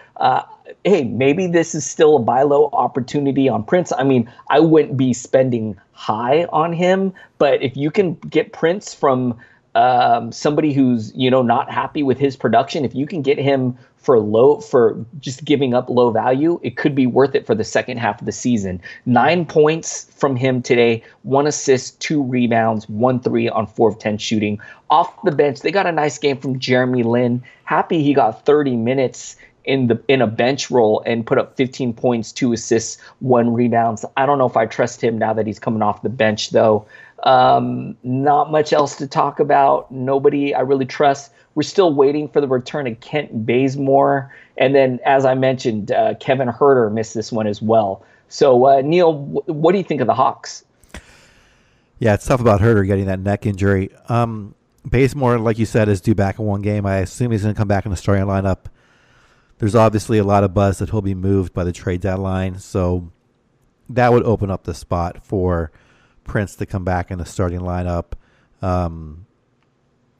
hey, maybe this is still a buy low opportunity on Prince. I mean, I wouldn't be spending high on him, but if you can get Prince from somebody who's, not happy with his production, if you can get him for just giving up low value, it could be worth it for the second half of the season. 9 points from him today, 1 assist, 2 rebounds, 1-3 on 4 of 10 shooting. Off the bench, they got a nice game from Jeremy Lin. Happy he got 30 minutes in a bench role and put up 15 points, 2 assists, 1 rebounds. I don't know if I trust him now that he's coming off the bench, though. Not much else to talk about. Nobody I really trust. We're still waiting for the return of Kent Bazemore. And then, as I mentioned, Kevin Huerter missed this one as well. So, Neil, what do you think of the Hawks? Yeah, it's tough about Huerter getting that neck injury. Bazemore, like you said, is due back in one game. I assume he's going to come back in the starting lineup. There's obviously a lot of buzz that he'll be moved by the trade deadline. So that would open up the spot for Prince to come back in the starting lineup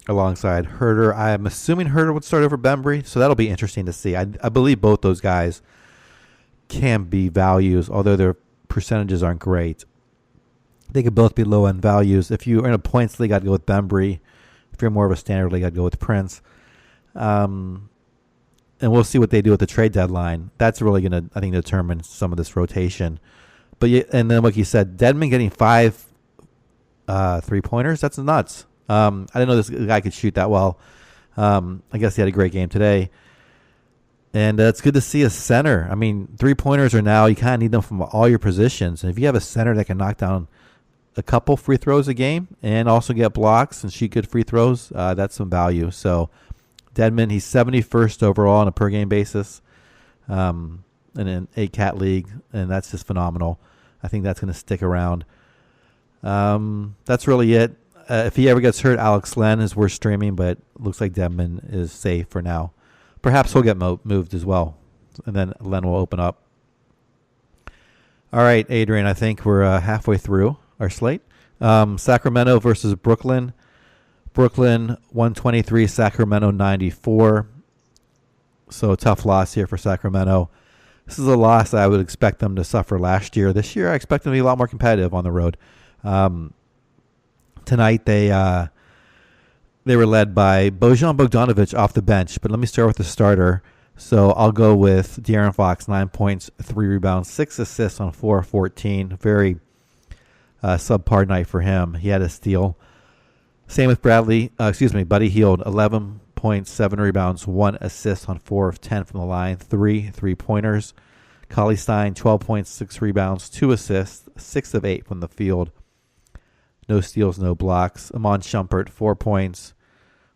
alongside Huerter. I'm assuming Huerter would start over Bembry, so that'll be interesting to see. I believe both those guys can be values, although their percentages aren't great. They could both be low-end values. If you're in a points league, I'd go with Bembry. If you're more of a standard league, I'd go with Prince. And we'll see what they do at the trade deadline. That's really going to, I think, determine some of this rotation. But and then, like you said, Dedmon getting 5 3-pointers, that's nuts. I didn't know this guy could shoot that well. I guess he had a great game today. And it's good to see a center. I mean, 3-pointers are now, you kind of need them from all your positions. And if you have a center that can knock down a couple free throws a game and also get blocks and shoot good free throws, that's some value. So Dedmon, he's 71st overall on a per game basis in an 8-cat league, and that's just phenomenal. I think that's going to stick around. That's really it. If he ever gets hurt, Alex Len is worth streaming, but looks like Dedmon is safe for now. Perhaps he'll get moved as well, and then Len will open up. All right, Adrian, I think we're halfway through our slate. Sacramento versus Brooklyn. Brooklyn 123, Sacramento 94. So a tough loss here for Sacramento. This is a loss I would expect them to suffer last year. This year I expect them to be a lot more competitive on the road. Tonight they were led by Bojan Bogdanovic off the bench, but let me start with the starter. So I'll go with De'Aaron Fox, 9 points, 3 rebounds, 6 assists on 4 of 14. Very subpar night for him. He had a steal. Same with Buddy Hield, 11 points, 7 rebounds, 1 assist on 4 of 10 from the line, 3 3-pointers. Cauley Stein, 12 points, 6 rebounds, 2 assists, 6 of 8 from the field. No steals, no blocks. Iman Shumpert, 4 points,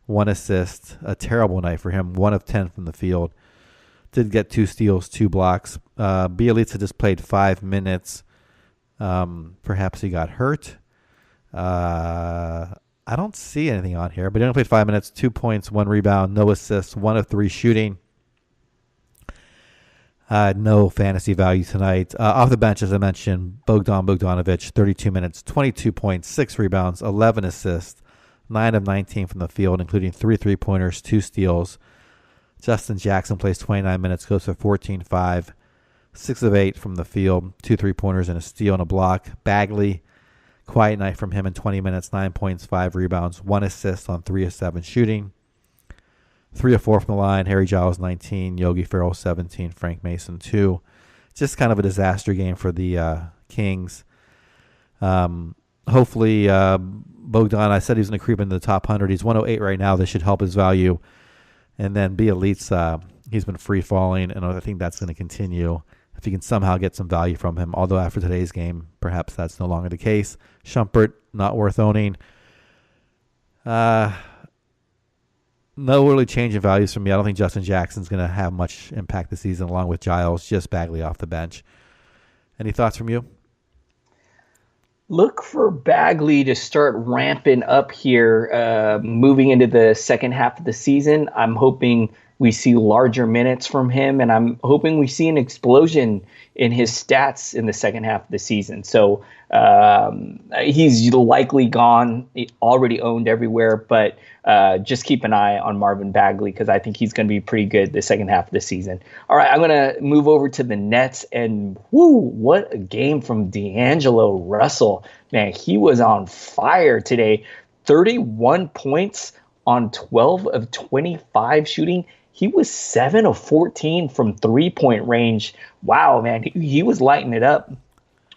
1 assist. A terrible night for him, 1 of 10 from the field. Did get 2 steals, 2 blocks. Bjelica just played 5 minutes. Perhaps he got hurt. I don't see anything on here, but he only played 5 minutes, 2 points, 1 rebound, no assists, 1 of 3 shooting. No fantasy value tonight. Off the bench, as I mentioned, Bogdanovic, 32 minutes, 22 points, 6 rebounds, 11 assists, 9 of 19 from the field, including 3 3-pointers, 2 steals. Justin Jackson plays 29 minutes, goes for 14-5, 6 of 8 from the field, 2 3-pointers and a steal and a block. Bagley, quiet night from him in 20 minutes, 9 points, 5 rebounds, 1 assist on 3 of 7 shooting. 3 of 4 from the line. Harry Giles, 19. Yogi Ferrell, 17. Frank Mason, 2. Just kind of a disaster game for the Kings. Hopefully, Bogdan, I said he was going to creep into the top 100. He's 108 right now. This should help his value. And then Bjelica, he's been free falling, and I think that's going to continue if you can somehow get some value from him. Although after today's game, perhaps that's no longer the case. Shumpert, not worth owning. No really change in values for me. I don't think Justin Jackson's going to have much impact this season, along with Giles, just Bagley off the bench. Any thoughts from you? Look for Bagley to start ramping up here, moving into the second half of the season. I'm hoping we see larger minutes from him, and I'm hoping we see an explosion in his stats in the second half of the season. So he's likely gone, already owned everywhere, but just keep an eye on Marvin Bagley because I think he's going to be pretty good the second half of the season. All right, I'm going to move over to the Nets, and what a game from D'Angelo Russell. Man, he was on fire today. 31 points on 12 of 25 shooting. He was 7 of 14 from 3-point range. Wow, man, he was lighting it up.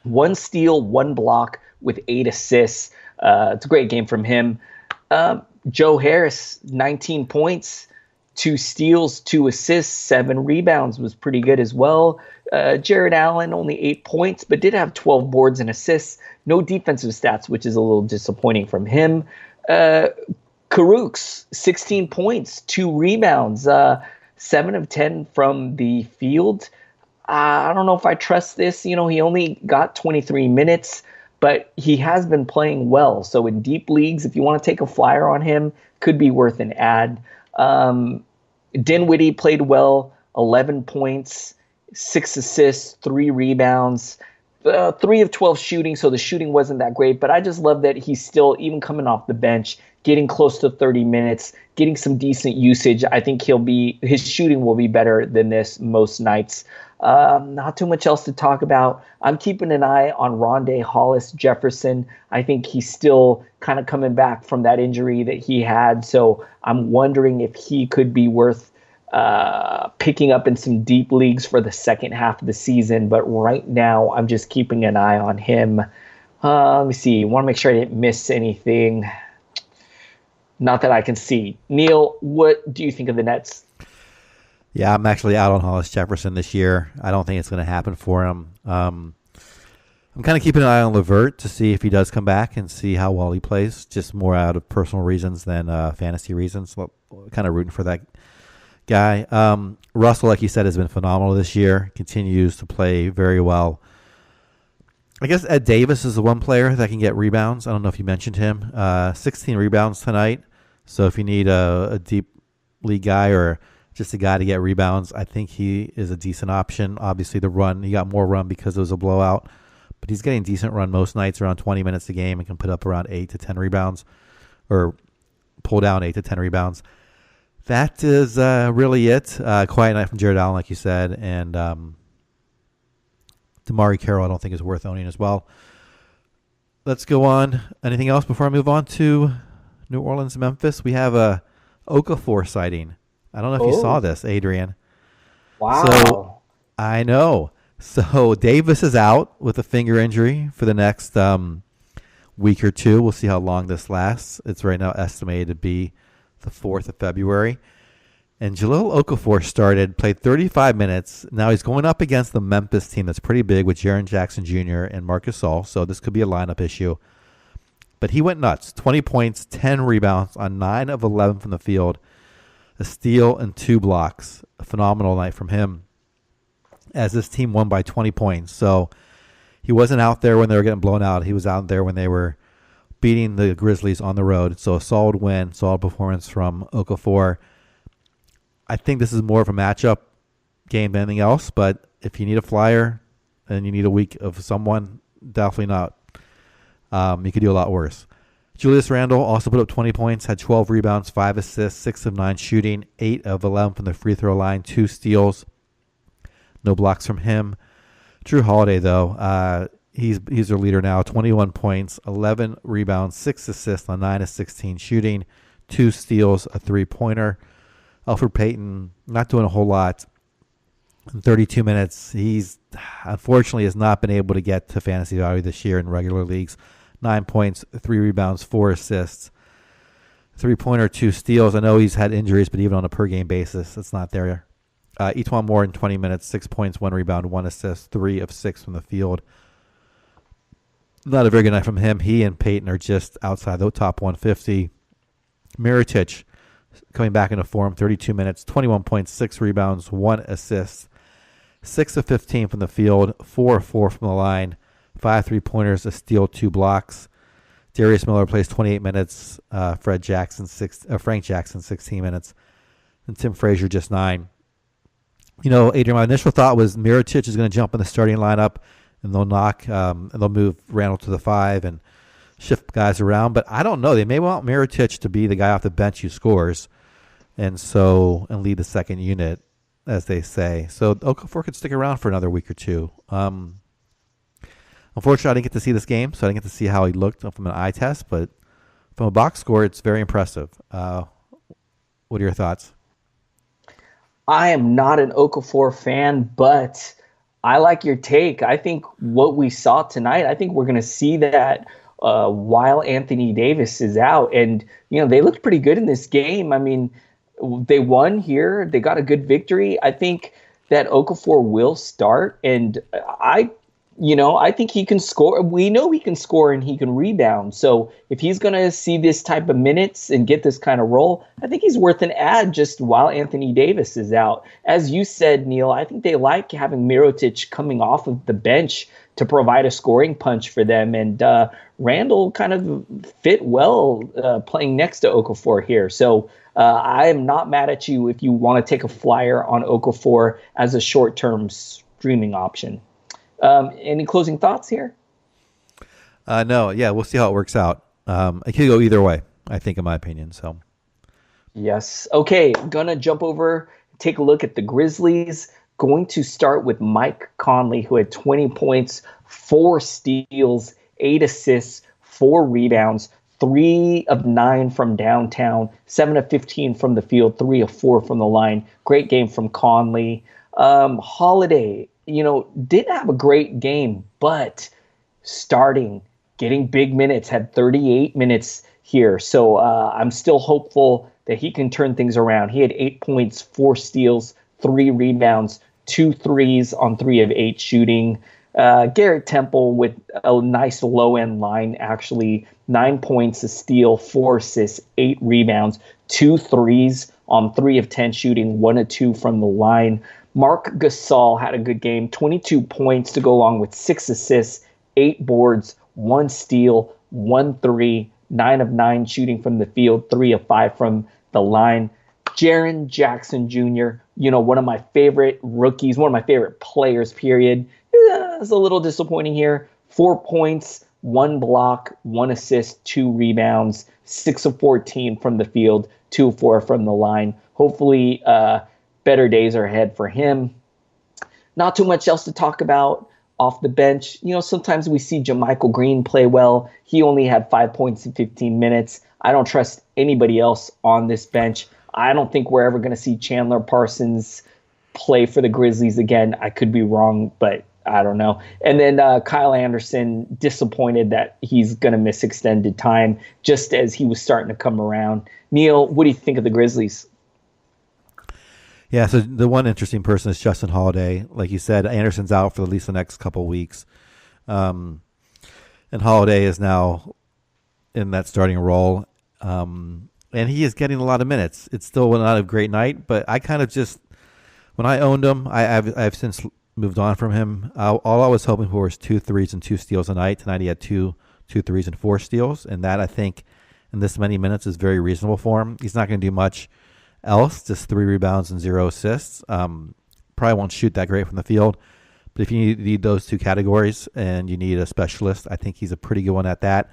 1 steal, 1 block with 8 assists. It's a great game from him. Joe Harris, 19 points, 2 steals, 2 assists, 7 rebounds was pretty good as well. Jared Allen, only 8 points, but did have 12 boards and assists. No defensive stats, which is a little disappointing from him. Karooks, 16 points, 2 rebounds, 7 of 10 from the field. I don't know if I trust this. He only got 23 minutes, but he has been playing well. So in deep leagues, if you want to take a flyer on him, could be worth an ad. Dinwiddie played well, 11 points, 6 assists, 3 rebounds, 3 of 12 shooting, so the shooting wasn't that great. But I just love that he's still, even coming off the bench, getting close to 30 minutes, getting some decent usage. I think his shooting will be better than this most nights. Not too much else to talk about. I'm keeping an eye on Rondé Hollis Jefferson. I think he's still kind of coming back from that injury that he had. So I'm wondering if he could be worth picking up in some deep leagues for the second half of the season. But right now, I'm just keeping an eye on him. Let me see. I want to make sure I didn't miss anything. Not that I can see. Neil, what do you think of the Nets? Yeah, I'm actually out on Hollis Jefferson this year. I don't think it's going to happen for him. I'm kind of keeping an eye on LeVert to see if he does come back and see how well he plays, just more out of personal reasons than fantasy reasons. Kind of rooting for that guy. Russell, like you said, has been phenomenal this year, continues to play very well. I guess Ed Davis is the one player that can get rebounds. I don't know if you mentioned him. 16 rebounds tonight. So if you need a deep league guy or just a guy to get rebounds, I think he is a decent option. Obviously, the run, he got more run because it was a blowout. But he's getting decent run most nights, around 20 minutes a game, and can put up around 8 to 10 rebounds or pull down 8 to 10 rebounds. That is really it. Quiet night from Jared Allen, like you said. And Damari Carroll, I don't think is worth owning as well. Let's go on. Anything else before I move on to New Orleans, Memphis? We have a Okafor sighting. I don't know if you saw this, Adrian. Wow. So, I know. So Davis is out with a finger injury for the next week or two. We'll see how long this lasts. It's right now estimated to be the 4th of February. And Jahlil Okafor played 35 minutes. Now he's going up against the Memphis team that's pretty big with Jaren Jackson Jr. and Marcus Gasol. So this could be a lineup issue. But he went nuts. 20 points, 10 rebounds on 9 of 11 from the field. A steal and 2 blocks. A phenomenal night from him as this team won by 20 points. So he wasn't out there when they were getting blown out. He was out there when they were beating the Grizzlies on the road. So a solid win, solid performance from Okafor. I think this is more of a matchup game than anything else, but if you need a flyer and you need a week of someone, definitely not. You could do a lot worse. Julius Randle also put up 20 points, had 12 rebounds, 5 assists, 6 of 9 shooting, 8 of 11 from the free throw line, 2 steals. No blocks from him. Drew Holiday, though, he's their leader now. 21 points, 11 rebounds, 6 assists on 9 of 16 shooting, 2 steals, a 3-pointer. Elfrid Payton not doing a whole lot. In 32 minutes, he's unfortunately has not been able to get to fantasy value this year in regular leagues. 9 points, 3 rebounds, 4 assists, 3-pointer, 2 steals. I know he's had injuries, but even on a per-game basis, it's not there. Etuan Moore in 20 minutes, 6 points, 1 rebound, 1 assist, 3 of 6 from the field. Not a very good night from him. He and Payton are just outside the top 150. Mirotic coming back into form, 32 minutes, 21 points, 6 rebounds, 1 assist, 6 of 15 from the field, 4 of 4 from the line, 5 3-pointers, a steal, 2 blocks. Darius Miller plays 28 minutes, Frank Jackson 16 minutes, and Tim Frazier just 9. You know, Adrian, my initial thought was Mirotic is going to jump in the starting lineup and they'll move Randall to the 5 and shift guys around, but I don't know. They may want Mirotic to be the guy off the bench who scores and lead the second unit, as they say. So Okafor could stick around for another week or two. Unfortunately, I didn't get to see this game, so I didn't get to see how he looked from an eye test, but from a box score, it's very impressive. What are your thoughts? I am not an Okafor fan, but I like your take. I think what we saw tonight, I think we're going to see that while Anthony Davis is out. And, you know, they looked pretty good in this game. I mean, they won here. They got a good victory. I think that Okafor will start. And I think he can score. We know he can score and he can rebound. So if he's going to see this type of minutes and get this kind of role, I think he's worth an ad just while Anthony Davis is out. As you said, Neil, I think they like having Mirotic coming off of the bench to provide a scoring punch for them. And Randall kind of fit well playing next to Okafor here. So I am not mad at you if you want to take a flyer on Okafor as a short-term streaming option. Any closing thoughts here? No. Yeah, we'll see how it works out. It could go either way, I think, in my opinion. So, yes. Okay, gonna jump over, take a look at the Grizzlies. Going to start with Mike Conley, who had 20 points, 4 steals, 8 assists, 4 rebounds, 3 of 9 from downtown, 7 of 15 from the field, 3 of 4 from the line. Great game from Conley. Holiday, didn't have a great game, but getting big minutes, had 38 minutes here. So I'm still hopeful that he can turn things around. He had 8 points, 4 steals, 3 rebounds, 2 threes on 3 of 8 shooting. Garrett Temple with a nice low-end line, actually. 9 points, a steal, 4 assists, 8 rebounds, 2 threes on 3 of 10 shooting, 1 of 2 from the line. Marc Gasol had a good game, 22 points to go along with 6 assists 8 boards, 1 steal, 1 3, 9 of 9 shooting from the field, 3 of 5 from the line. Jaren Jackson Jr., one of my favorite rookies, one of my favorite players, period. It's a little disappointing here. 4 points, 1 block, 1 assist, 2 rebounds, 6 of 14 from the field, 2 of 4 from the line. Hopefully, better days are ahead for him. Not too much else to talk about off the bench. Sometimes we see JaMychal Green play well. He only had 5 points in 15 minutes. I don't trust anybody else on this bench. I don't think we're ever going to see Chandler Parsons play for the Grizzlies again. I could be wrong, but I don't know. And then Kyle Anderson, disappointed that he's going to miss extended time just as he was starting to come around. Neil, what do you think of the Grizzlies? Yeah, so the one interesting person is Justin Holiday. Like you said, Anderson's out for at least the next couple of weeks. And Holiday is now in that starting role. And he is getting a lot of minutes. It's still not a great night, but I kind of just, when I owned him, I've since moved on from him. All I was hoping for was 2 threes and 2 steals a night. Tonight he had 2 threes and 4 steals, and that I think in this many minutes is very reasonable for him. He's not going to do much else, just 3 rebounds and 0 assists. Probably won't shoot that great from the field, but if you need those 2 categories and you need a specialist, I think he's a pretty good one at that.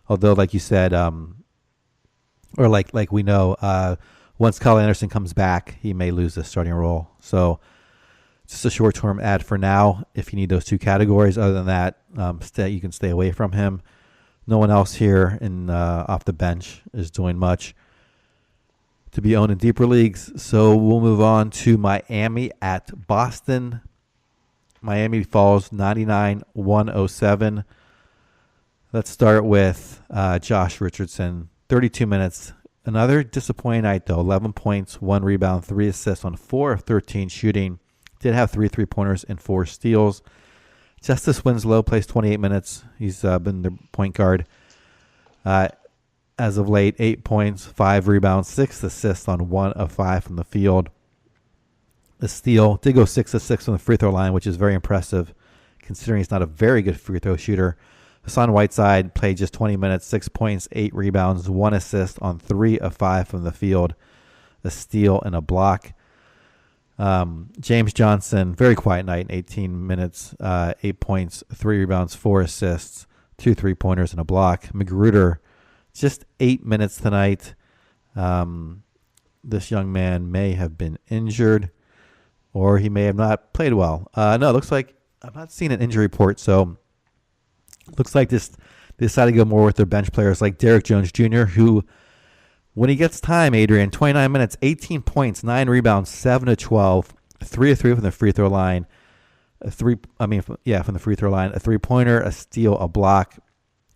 Although, like you said, or like we know, once Kyle Anderson comes back, he may lose the starting role. So just a short-term ad for now if you need those 2 categories. Other than that, you can stay away from him. No one else here off the bench is doing much to be owned in deeper leagues. So we'll move on to Miami at Boston. Miami falls 99-107. Let's start with Josh Richardson. 32 minutes. Another disappointing night, though. 11 points, 1 rebound, 3 assists on 4 of 13 shooting. Did have 3 3-pointers and 4 steals. Justice Winslow plays 28 minutes. He's been the point guard. As of late, 8 points, 5 rebounds, 6 assists on 1 of 5 from the field. A steal. Did go 6 of 6 from the free throw line, which is very impressive considering he's not a very good free throw shooter. Hassan Whiteside played just 20 minutes, 6 points, 8 rebounds, 1 assist on 3 of 5 from the field, a steal and a block. James Johnson, very quiet night, 18 minutes, 8 points, 3 rebounds, 4 assists, 2 3-pointers and a block. Magruder, just 8 minutes tonight. This young man may have been injured or he may have not played well. No, it looks like I'm not seeing an injury report, so looks like they decided to go more with their bench players like Derek Jones Jr., who, when he gets time, Adrian, 29 minutes, 18 points, 9 rebounds, 7 of 12, 3 of 3 from the free throw line, from the free throw line, a 3-pointer, a steal, a block.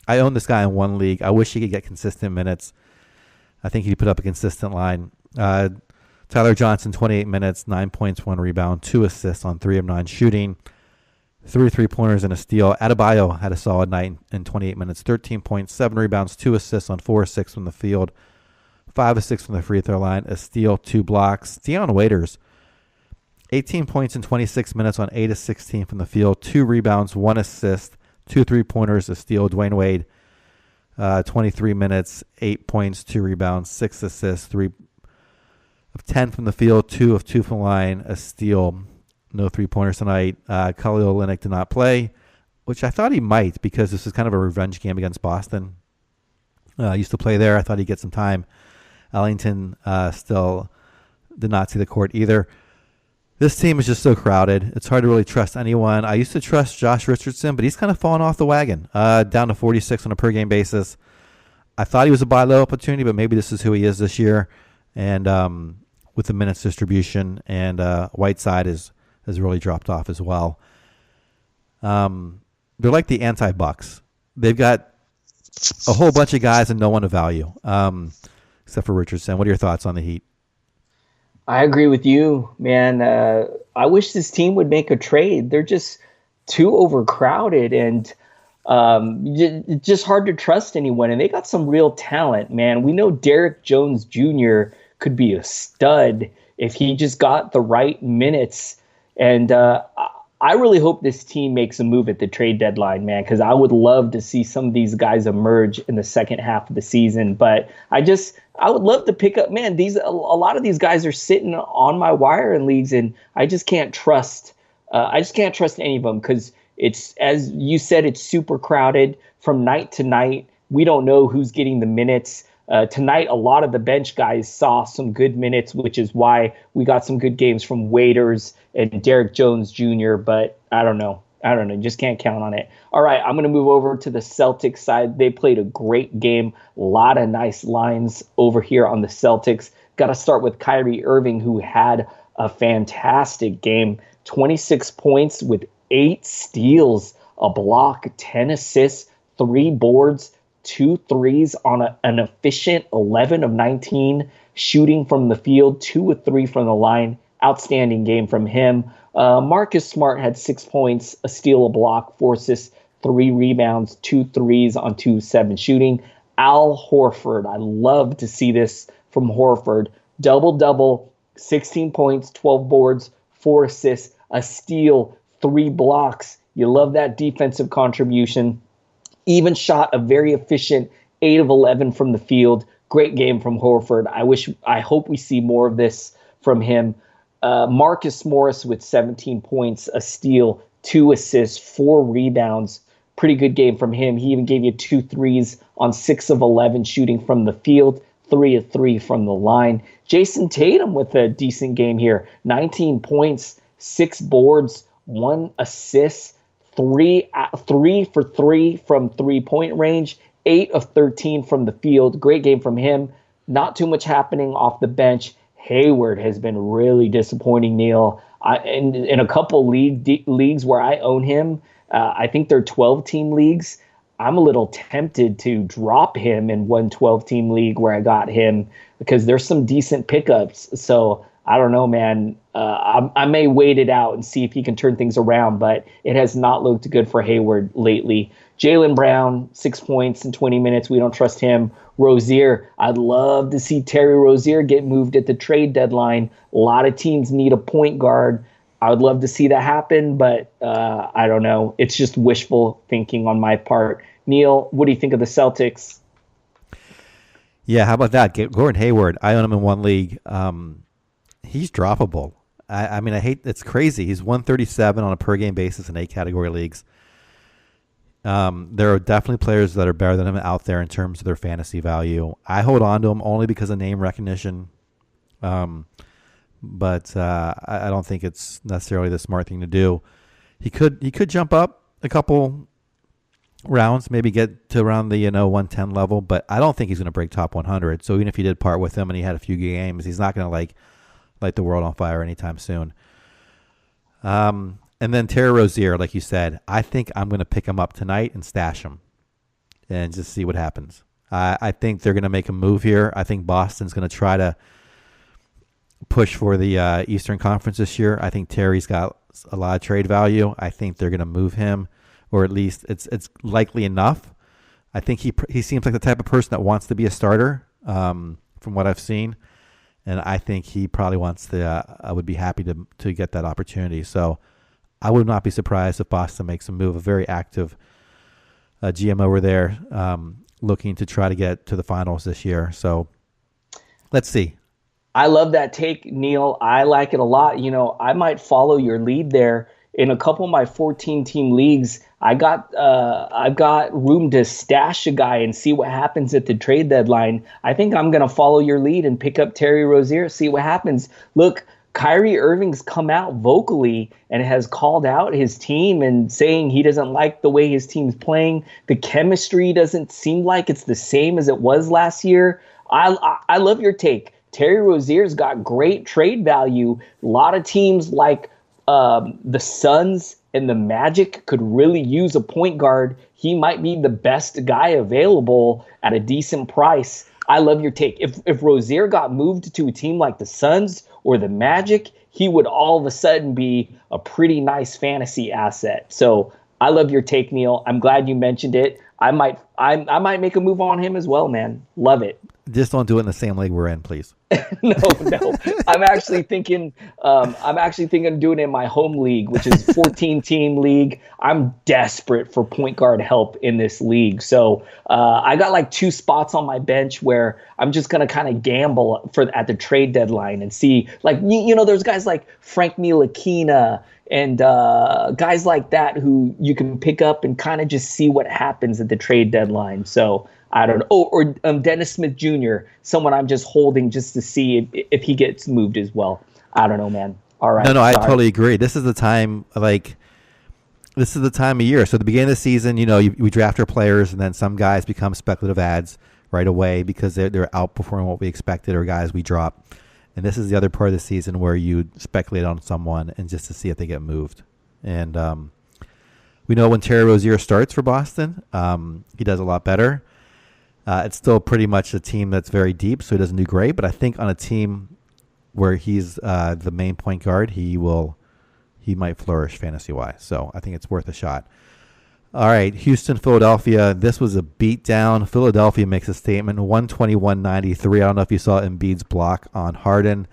I own this guy in one league. I wish he could get consistent minutes. I think he'd put up a consistent line. Tyler Johnson, 28 minutes, 9 points, 1 rebound, 2 assists on 3 of 9 shooting. 3 3-pointers and a steal. Adebayo had a solid night in 28 minutes. 13 points, 7 rebounds, 2 assists on 4 of 6 from the field. 5 of 6 from the free throw line. A steal, 2 blocks. Deion Waiters, 18 points in 26 minutes on 8 of 16 from the field. 2 rebounds, 1 assist, 2 3-pointers, a steal. Dwayne Wade, 23 minutes, 8 points, 2 rebounds, 6 assists, 3 of 10 from the field, 2 of 2 from the line, a steal. No 3-pointers tonight. Khalil Olynyk did not play, which I thought he might because this is kind of a revenge game against Boston. Used to play there. I thought he'd get some time. Ellington still did not see the court either. This team is just so crowded. It's hard to really trust anyone. I used to trust Josh Richardson, but he's kind of fallen off the wagon, down to 46 on a per-game basis. I thought he was a buy low opportunity, but maybe this is who he is this year. And with the minutes distribution, and Whiteside has really dropped off as well. They're like the anti-Bucks. They've got a whole bunch of guys and no one of value, except for Richardson. What are your thoughts on the Heat? I agree with you, man. I wish this team would make a trade. They're just too overcrowded and just hard to trust anyone. And they got some real talent, man. We know Derek Jones Jr. could be a stud if he just got the right minutes. And I I really hope this team makes a move at the trade deadline, man, because I would love to see some of these guys emerge in the second half of the season. But I would love to pick up, man. A lot of these guys are sitting on my wire in leagues, and I just can't trust. I just can't trust any of them because it's, as you said, it's super crowded from night to night. We don't know who's getting the minutes. Tonight, a lot of the bench guys saw some good minutes, which is why we got some good games from Waiters and Derek Jones Jr., but I don't know. Just can't count on it. All right, I'm going to move over to the Celtics side. They played a great game. A lot of nice lines over here on the Celtics. Got to start with Kyrie Irving, who had a fantastic game. 26 points with 8 steals, a block, 10 assists, 3 boards, 2 threes on an efficient 11 of 19, shooting from the field, 2 of 3 from the line. Outstanding game from him. Marcus Smart had 6 points, a steal, a block, 4 assists, 3 rebounds, 2 threes on 2 of 7 shooting. Al Horford, I love to see this from Horford. Double-double, 16 points, 12 boards, 4 assists, a steal, 3 blocks. You love that defensive contribution. Even shot a very efficient 8 of 11 from the field. Great game from Horford. I hope we see more of this from him. Marcus Morris with 17 points, a steal, 2 assists, 4 rebounds. Pretty good game from him. He even gave you 2 threes on 6 of 11 shooting from the field, 3 of 3 from the line. Jason Tatum with a decent game here. 19 points, 6 boards, 1 assist. 3 for 3 from 3-point range, 8 of 13 from the field. Great game from him. Not too much happening off the bench. Hayward has been really disappointing, Neil. In a couple leagues where I own him, I think they're 12-team leagues. I'm a little tempted to drop him in one 12-team league where I got him because there's some decent pickups. So I don't know, man. I may wait it out and see if he can turn things around, but it has not looked good for Hayward lately. Jaylen Brown, 6 points in 20 minutes. We don't trust him. Rozier, I'd love to see Terry Rozier get moved at the trade deadline. A lot of teams need a point guard. I would love to see that happen, but I don't know. It's just wishful thinking on my part. Neil, what do you think of the Celtics? Yeah, how about that? Gordon Hayward, I own him in one league. He's droppable. I mean, it's crazy. He's 137 on a per game basis in 8 category leagues. There are definitely players that are better than him out there in terms of their fantasy value. I hold on to him only because of name recognition. But I don't think it's necessarily the smart thing to do. He could jump up a couple rounds, maybe get to around the 110 level, but I don't think he's going to break top 100. So even if you did part with him and he had a few games, he's not going to light the world on fire anytime soon. And then Terry Rozier, like you said, I think I'm going to pick him up tonight and stash him and just see what happens. I think they're going to make a move here. I think Boston's going to try to push for the Eastern Conference this year. I think Terry's got a lot of trade value. I think they're going to move him, or at least it's likely enough. I think he seems like the type of person that wants to be a starter from what I've seen. And I think he probably wants to. I would be happy to get that opportunity. So I would not be surprised if Boston makes a move. A very active GM over there, looking to try to get to the finals this year. So let's see. I love that take, Neil. I like it a lot. I might follow your lead there. In a couple of my 14-team leagues, I've got room to stash a guy and see what happens at the trade deadline. I think I'm going to follow your lead and pick up Terry Rozier, see what happens. Look, Kyrie Irving's come out vocally and has called out his team and saying he doesn't like the way his team's playing. The chemistry doesn't seem like it's the same as it was last year. I love your take. Terry Rozier's got great trade value. A lot of teams like the Suns and the Magic could really use a point guard. He might be the best guy available at a decent price. I love your take. If Rozier got moved to a team like the Suns or the Magic, he would all of a sudden be a pretty nice fantasy asset. So I love your take, Neil. I'm glad you mentioned it. I might make a move on him as well, man. Love it. Just don't do it in the same league we're in, please. No. I'm actually thinking of doing it in my home league, which is 14-team league. I'm desperate for point guard help in this league. So I got like 2 spots on my bench where I'm just going to kind of gamble at the trade deadline and see, like, there's guys like Frank Ntilikina and guys like that who you can pick up and kind of just see what happens at the trade deadline. So I don't know. Or Dennis Smith Jr., someone I'm just holding just to see if he gets moved as well. I don't know, man. All right. No, I totally agree. This is the time, this is the time of year. So at the beginning of the season, we draft our players, and then some guys become speculative ads right away because they're outperforming what we expected, or guys we drop. And this is the other part of the season where you speculate on someone and just to see if they get moved. And we know when Terry Rozier starts for Boston, he does a lot better. It's still pretty much a team that's very deep, so he doesn't do great. But I think on a team where he's the main point guard, he might flourish fantasy-wise. So I think it's worth a shot. All right, Houston, Philadelphia. This was a beatdown. Philadelphia makes a statement, 121-93. I don't know if you saw Embiid's block on Harden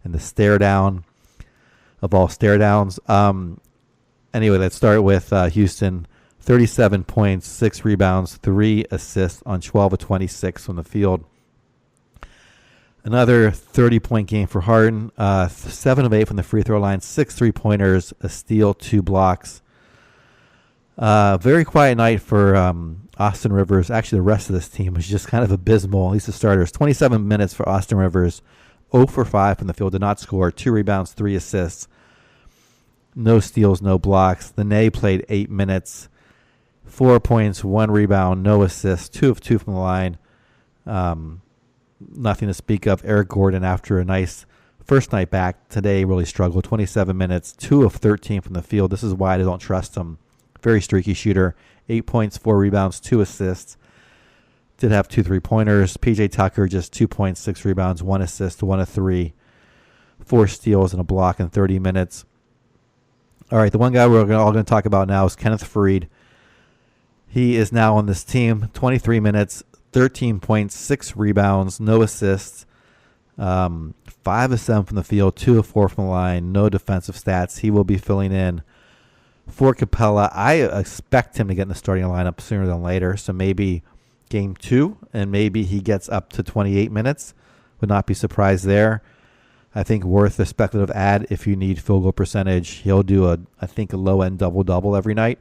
and the stare down of all stare downs. Anyway, let's start with Houston. 37 points, 6 rebounds, 3 assists on 12 of 26 from the field. Another 30-point game for Harden. 7 of 8 from the free throw line, 6 3-pointers, a steal, 2 blocks. Very quiet night for Austin Rivers. Actually, the rest of this team was just kind of abysmal, at least the starters. 27 minutes for Austin Rivers, 0 for 5 from the field, did not score, 2 rebounds, 3 assists. No steals, no blocks. The Ney played 8 minutes. 4 points, 1 rebound, no assists, 2 of 2 from the line. Nothing to speak of. Eric Gordon, after a nice first night back, today really struggled. 27 minutes, 2 of 13 from the field. This is why I don't trust him. Very streaky shooter. 8 points, 4 rebounds, 2 assists. Did have 2 3-pointers. PJ Tucker, just 2 points, 6 rebounds, 1 assist, 1 of 3. 4 steals and a block in 30 minutes. All right, the one guy we're all going to talk about now is Kenneth Faried. He is now on this team, 23 minutes, 13 points, 6 rebounds, no assists, 5 of 7 from the field, 2 of 4 from the line, no defensive stats. He will be filling in for Capella. I expect him to get in the starting lineup sooner than later, so maybe game 2, and maybe he gets up to 28 minutes. Would not be surprised there. I think worth a speculative ad if you need field goal percentage. He'll do a low-end double-double every night,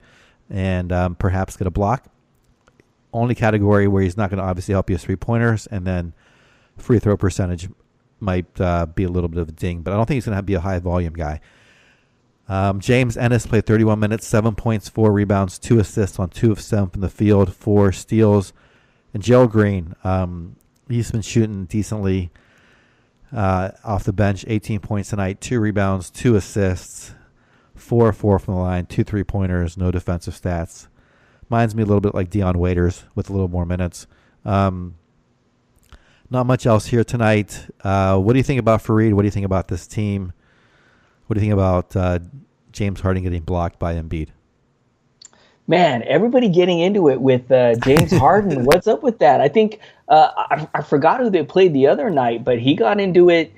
and perhaps get a block. Only category where he's not going to obviously help you is 3-pointers, and then free throw percentage might be a little bit of a ding, but I don't think he's going to be a high-volume guy. James Ennis played 31 minutes, 7 points, 4 rebounds, 2 assists on 2 of 7 from the field, 4 steals. And Joe Green, he's been shooting decently off the bench, 18 points tonight, 2 rebounds, 2 assists. 4 of 4 from the line, 2 3-pointers, no defensive stats. Reminds me a little bit like Dion Waiters with a little more minutes. Not much else here tonight. What do you think about Faried? What do you think about this team? What do you think about James Harden getting blocked by Embiid? Man, everybody getting into it with James Harden. What's up with that? I think I forgot who they played the other night, but he got into it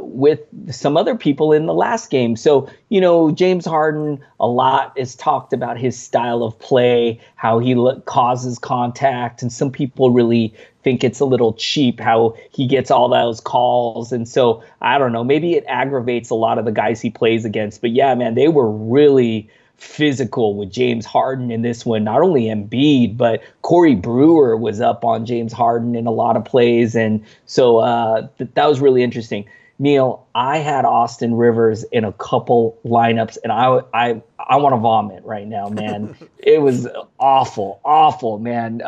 with some other people in the last game. So, James Harden, a lot is talked about his style of play, how he causes contact, and some people really think it's a little cheap how he gets all those calls. And so, I don't know, maybe it aggravates a lot of the guys he plays against. But yeah, man, they were really physical with James Harden in this one. Not only Embiid, but Corey Brewer was up on James Harden in a lot of plays. And so that was really interesting. Neil, I had Austin Rivers in a couple lineups, and I want to vomit right now, man. It was awful, man.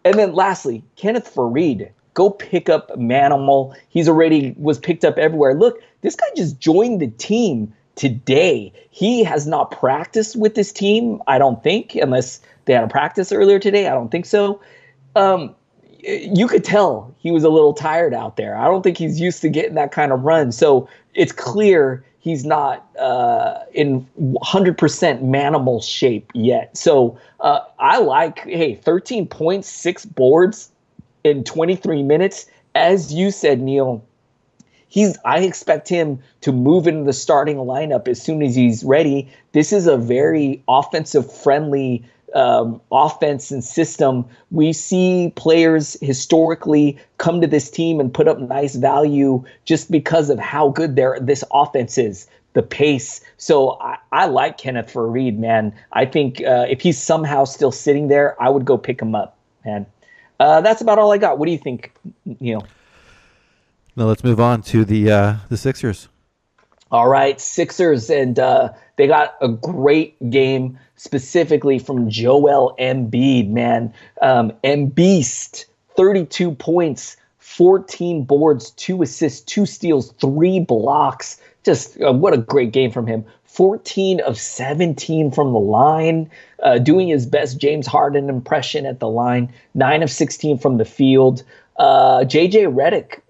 And then lastly, Kenneth Faried. Go pick up Manimal. He's already was picked up everywhere. Look, this guy just joined the team today. He has not practiced with this team, I don't think, unless they had a practice earlier today. I don't think so. You could tell he was a little tired out there. I don't think he's used to getting that kind of run. So it's clear he's not in 100% Manimal shape yet. So I like, 13 points, 6 boards in 23 minutes. As you said, Neil, I expect him to move into the starting lineup as soon as he's ready. This is a very offensive friendly offense and system. We see players historically come to this team and put up nice value just because of how good this offense is, the pace. So I like Kenneth Faried, man. I think if he's somehow still sitting there, I would go pick him up, man. That's about all I got. What do you think, Neil? Now let's move on to the Sixers. All right, Sixers, and they got a great game specifically from Joel Embiid, man. Embiid, 32 points, 14 boards, 2 assists, 2 steals, 3 blocks. Just what a great game from him. 14 of 17 from the line, doing his best James Harden impression at the line. 9 of 16 from the field. JJ Redick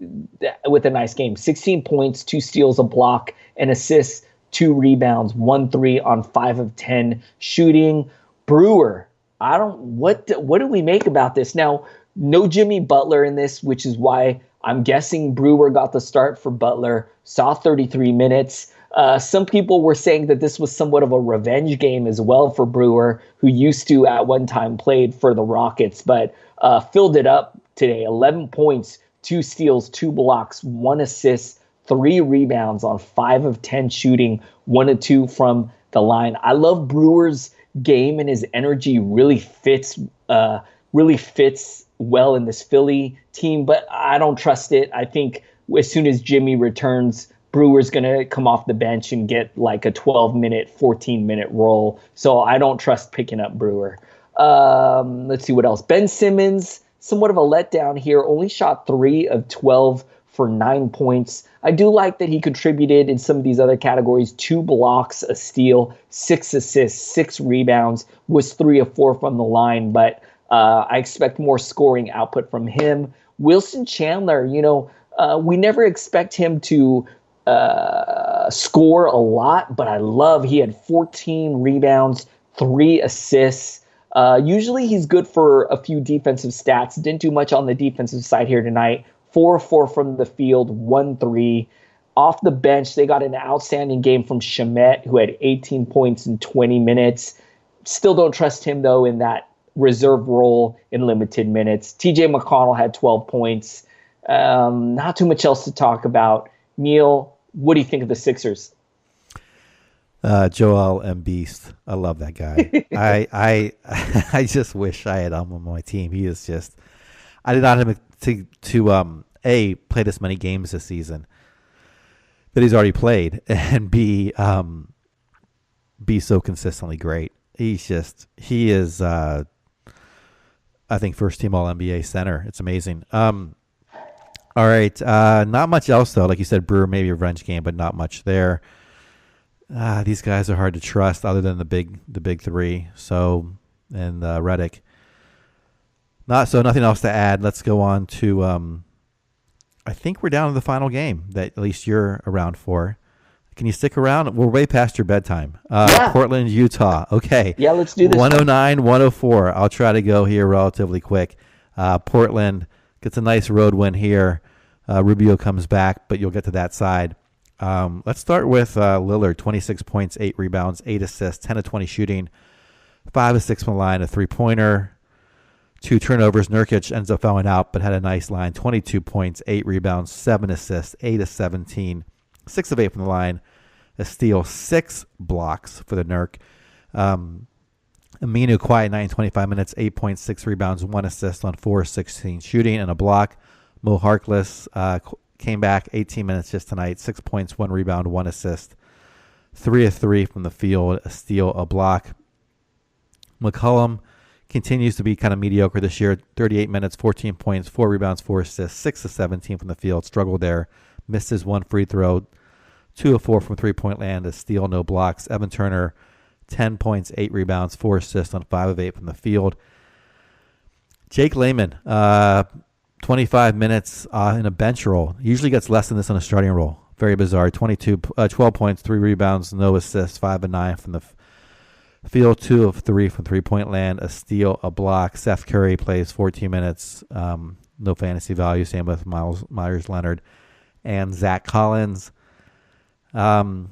with a nice game. 16 points, 2 steals, a block, an assist, 2 rebounds, 1 3 on 5 of 10 shooting. Brewer, what do we make about this? Now, no Jimmy Butler in this, which is why I'm guessing Brewer got the start for Butler, saw 33 minutes. Some people were saying that this was somewhat of a revenge game as well for Brewer, who used to at one time played for the Rockets, but filled it up today. 11 points, 2 steals, 2 blocks, 1 assist, 3 rebounds on 5 of 10 shooting, 1 of 2 from the line. I love Brewer's game, and his energy really fits well in this Philly team, but I don't trust it. I think as soon as Jimmy returns, Brewer's going to come off the bench and get like a 12-minute, 14-minute role. So I don't trust picking up Brewer. Let's see what else. Ben Simmons, somewhat of a letdown here, only shot 3 of 12 for 9 points. I do like that he contributed in some of these other categories. 2 blocks, a steal, 6 assists, 6 rebounds, was 3 of 4 from the line, but I expect more scoring output from him. Wilson Chandler, we never expect him to score a lot, but I love he had 14 rebounds, 3 assists. Usually he's good for a few defensive stats. Didn't do much on the defensive side here tonight. 4 of 4 from the field, 1 3. Off the bench, they got an outstanding game from Shamet, who had 18 points in 20 minutes. Still don't trust him, though, in that reserve role in limited minutes. TJ McConnell had 12 points. Not too much else to talk about. Neil, what do you think of the Sixers? Joel Embiid. I love that guy. I just wish I had him on my team. He is just. I did not have him to A, play this many games this season that he's already played, and B, be so consistently great. He is. I think first team All NBA center. It's amazing. All right. Not much else though. Like you said, Brewer maybe a revenge game, but not much there. These guys are hard to trust, other than the big three. So and Redick. Nothing else to add. Let's go on to. I think we're down to the final game that at least you're around for. Can you stick around? We're way past your bedtime. Yeah. Portland, Utah. Okay. Yeah, let's do this. 109-104. I'll try to go here relatively quick. Portland gets a nice road win here. Rubio comes back, but you'll get to that side. Let's start with Lillard. 26 points, 8 rebounds, 8 assists, 10 of 20 shooting, 5 of 6 from the line, a three-pointer, 2 turnovers. Nurkic ends up fouling out, but had a nice line. 22 points, 8 rebounds, 7 assists, 8 of 17, 6 of 8 from the line, a steal, 6 blocks for the Nurk. Aminu quiet 25 minutes, 8 points, 6 rebounds, 1 assist on 4 of 16 shooting and a block. Mo Harkless came back 18 minutes just tonight, 6 points, 1 rebound, 1 assist, 3 of 3 from the field, a steal, a block. McCollum continues to be kind of mediocre this year, 38 minutes, 14 points, 4 rebounds, 4 assists, 6 of 17 from the field, struggled there, missed his 1 free throw, 2 of 4 from three-point land, a steal, no blocks. Evan Turner, 10 points, 8 rebounds, 4 assists on 5 of 8 from the field. Jake Layman, 25 minutes in a bench role. Usually gets less than this on a starting role. Very bizarre. 12 points, 3 rebounds, no assists, 5 of 9 from the field, 2 of 3 from three-point land, a steal, a block. Seth Curry plays 14 minutes. no fantasy value. Same with Miles Myers-Leonard and Zach Collins. I'm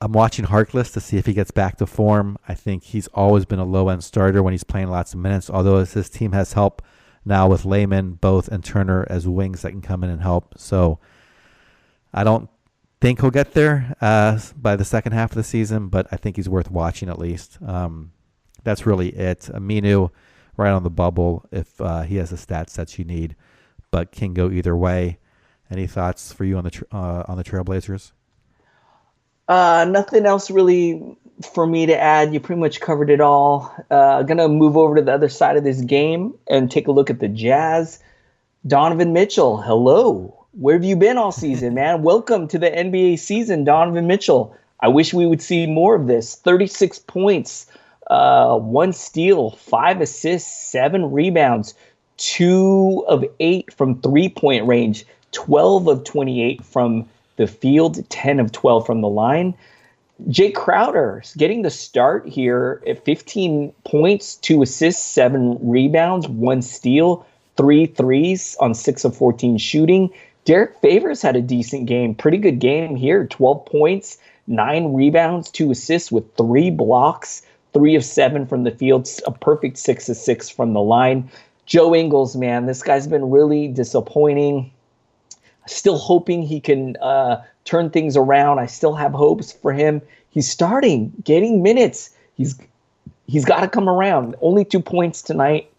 watching Harkless to see if he gets back to form. I think he's always been a low-end starter when he's playing lots of minutes, although his team has help now with Layman, Both, and Turner as wings that can come in and help. So I don't think he'll get there by the second half of the season, but I think he's worth watching at least. That's really it. Aminu right on the bubble if he has the stats that you need, but can go either way. Any thoughts for you on the Trailblazers? Nothing else really for me to add. You pretty much covered it all. Gonna move over to the other side of this game and take a look at the Jazz. Donovan Mitchell, hello. Where have you been all season, man? Welcome to the NBA season, Donovan Mitchell. I wish we would see more of this. 36 points, 1 steal, 5 assists, 7 rebounds, 2 of 8 from three-point range, 12 of 28 from the field, 10 of 12 from the line. Jay Crowder getting the start here at 15 points, 2 assists, 7 rebounds, 1 steal, 3 threes on 6 of 14 shooting. Derek Favors had a decent game, pretty good game here, 12 points, 9 rebounds, 2 assists with 3 blocks, 3 of 7 from the field, a perfect 6 of 6 from the line. Joe Ingles, man, this guy's been really disappointing. Still hoping he can turn things around. I still have hopes for him. He's starting, getting minutes. He's got to come around. Only 2 points tonight.